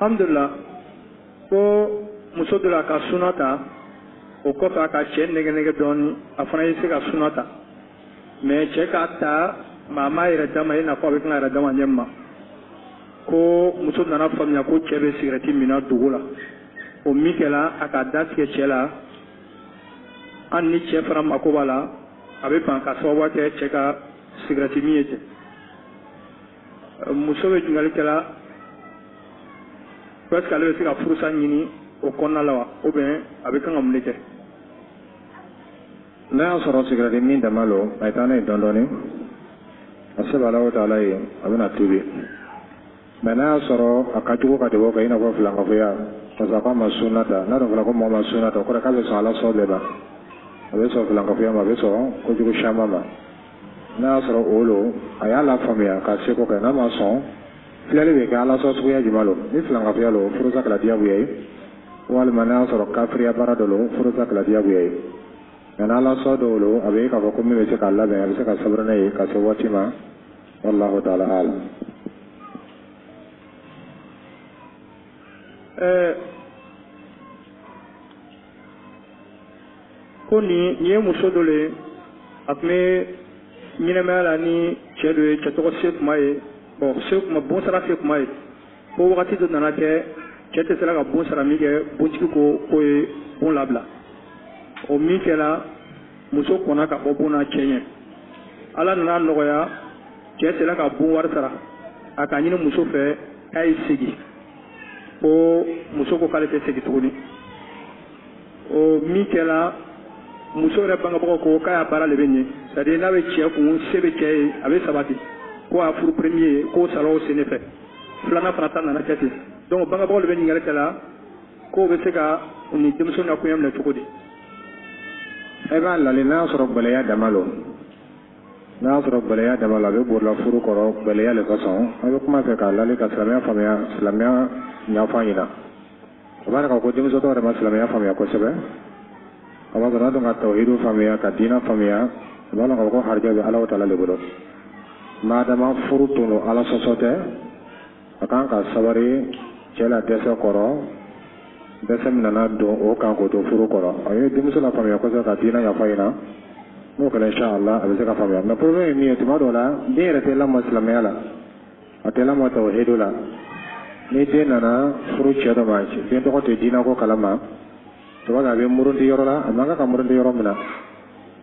alhamdulillah ko muso dɔ la ka suna ta o kɔfɛ a ka cɛ nɛgɛ dɔɔni a fana ye se ka suna ta mɛ cɛ k'a ta maa m'a yɛrɛ d'a ma i n'a fɔ a bɛ kan ka yɛrɛ d'a ma ɲɛ min ma ko muso nana faamuya ko cɛ bɛ sigɛrɛti minna dogo la o min kɛla a ka da tigɛ cɛ la hali ni cɛ fana mako b'a la a bɛ ban ka sababu kɛ cɛ ka sigɛrɛti min ye ten muso bɛ ɲininkali kɛla est ce que ale bɛ se ka furusa ɲini o kɔnɔna la wa ou bien a bɛ kan ka mun de kɛ. n'a y'a sɔrɔ sigɛrɛti min dama lo a ye taa n'a ye dɔɔni dɔɔni a se b'ala o taala ye a bɛna tubi mɛ n'a y'a sɔrɔ a ka jugu ka tɛmɛ o kan i n'a fɔ filankafoya parce que a k'a ma sunna ta n'a dɔn fɔra ko mɔgɔ ma sunna ta o kɔrɔ k'a bɛ sɔn ala sɔn bɛɛ ma a bɛ sɔn filankafoya ma a bɛ sɔn kojugu caman ma n'a y'a sɔrɔ o lo a y'a lafaamuya ka se ko kɛ n'a ma sɔn filɛli bɛ kɛ ala sɔn suguya jumɛn lo ni filankafoya lo furusa kɛla diyagoya ye walima n'a y'a sɔrɔ kafiriya baara dɔ lo furusa kɛla diyagoya ye mɛ n'ala sɔn dɔw lo a bɛ k'a fɔ ko min bɛ se k'a labɛn a bɛ se ka sabara n'a ye ka se waati ma wallahu taala alam. ko nin ye muso dɔ le a tun bɛ ɲɛnɛmaya la ni cɛ dɔ ye cɛ tɔgɔ se tuma ye bon se kuma bon sara se kuma ye ko wagati dɔ nana kɛ cɛ tɛ sera ka bon sara min kɛ bontigi ko k'o ye bon labila o min kɛra muso kɔnna ka bɔ bon na cɛ ɲɛ ala nana nɔgɔya cɛ sera ka bon wari sara a ka ɲini muso fɛ k'a ye segin ko muso ko k'ale tɛ segin tuguni o min kɛra muso yɛrɛ bangebagaw ko k'a y'a baara de bɛ ɲɛ c'est-à-dire n'a bɛ cɛ kun se bɛ cɛ ye a bɛ sabati ko a furu premier ye k'o sara o sen ne fɛ filanan fana ta nana kɛ ten donc bangebagaw de bɛ ɲininkali kɛ la k'o bɛ se ka nin denmuso na kɔɲɔ minɛ cogo di. e b'a lali n'a sɔrɔ gɛlɛya dama lo n'a sɔrɔ gɛlɛya dama la a bɛ borila furu kɔrɔ gɛlɛya le ka sɔn a bɛ kuma fɛ k'a lali ka silamɛya faamuya silamɛya ɲɛfɔ ɲɛna o b'a ko denmuso dɔw yɛrɛ ma silamɛya faamuya kosɛbɛ a b'a sɔrɔ n'a dɔn ka tawhidu faamuya ka diina faamuya a b'a dɔn k'a fɔ ko harija bɛ Alahu Taala le bolo maa dama furu tunu ala sɔsɔ tɛ a kan ka sabari cɛ la dɛsɛ kɔrɔ dɛsɛ min nana don o kan k'o to furu kɔrɔ a ye denmuso la faamuya kosɛbɛ ka diina ɲɛfɔ ɲɛna n'o kɛra inshallah a bɛ se ka faamuya mais problème ye min ye tuma dɔw la den yɛrɛ tɛ lamɔ silamɛya la a tɛ lamɔ tawhidu la ni den nana furu cɛ dɔ ma den tɔgɔ tɛ diina ko kalama tuma dɔw a bɛ muruti yɔrɔ la a man kan ka muruti yɔrɔ min na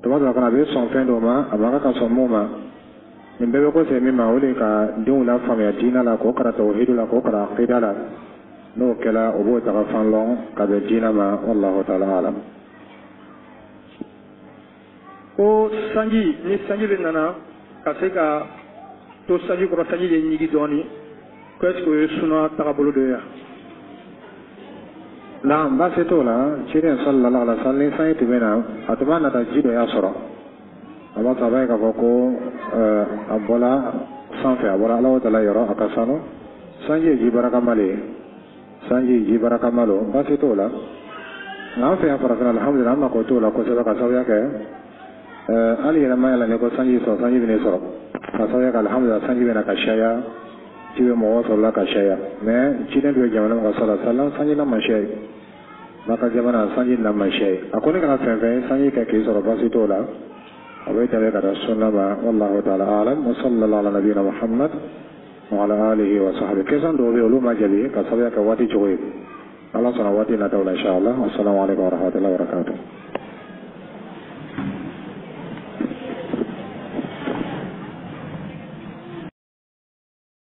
tuma dɔw fana a bɛ sɔn fɛn dɔw ma a man kan ka sɔn mun ma nin bɛɛ bɛ ko se min ma o de ka denw la faamuya diina la k'o kɛra tawhidu la k'o kɛra aqida la n'o kɛra o b'o taga fan lɔn ka bɛn diina ma wallahu ta'ala alam. ko sanji ni sanji bɛ nana ka se ka to sanji kɔrɔ sanji de ɲigi dɔɔni ko est-ce que o ye sunna tagabolo dɔ ye wa. naam baasi t'o la ciden sallallahu alaihi wasallam ni sanji tun bɛ na a tun b'a nata ji dɔ y'a sɔrɔ a b'a sɔrɔ a b'a ye k'a fɔ ko a bɔla sanfɛ a bɔra Alahu Taala yɔrɔ a ka sanu sanji ye ji barakama le ye sanji ye ji barakama lo baasi t'o la nka an fɛ yan farafinna alhamdulillah an mako t'o la kosɛbɛ ka sababuya kɛ hali yɛlɛma yɛlɛ ni ko sanji sɔrɔ sanji bɛ ne sɔrɔ ka sababuya kɛ alhamdulillah sanji bɛ na ka caya ji bɛ mɔgɔw sɔrɔ la ka caya mais ciden dɔ bɛ jamana min kan sallallahu alaihi wasallam sanji na ma caya n'a ka jamana sanji na ma caya a ko ne kana fɛn fɛn sanji kɛ k'i sɔrɔ baasi t'o la a bɛ tɛmɛ ka taa sunna ma wallahu ta'ala alam wa sallallahu ala nabiyina Muhammad wa ala alihi wa sahbihi question dɔw bɛ yen olu ma jaabi ka sababuya kɛ waati cogo ye ala sɔnna waati nataw la inshallah assalamu alaikum wa rahmatullahi wa barakatuh.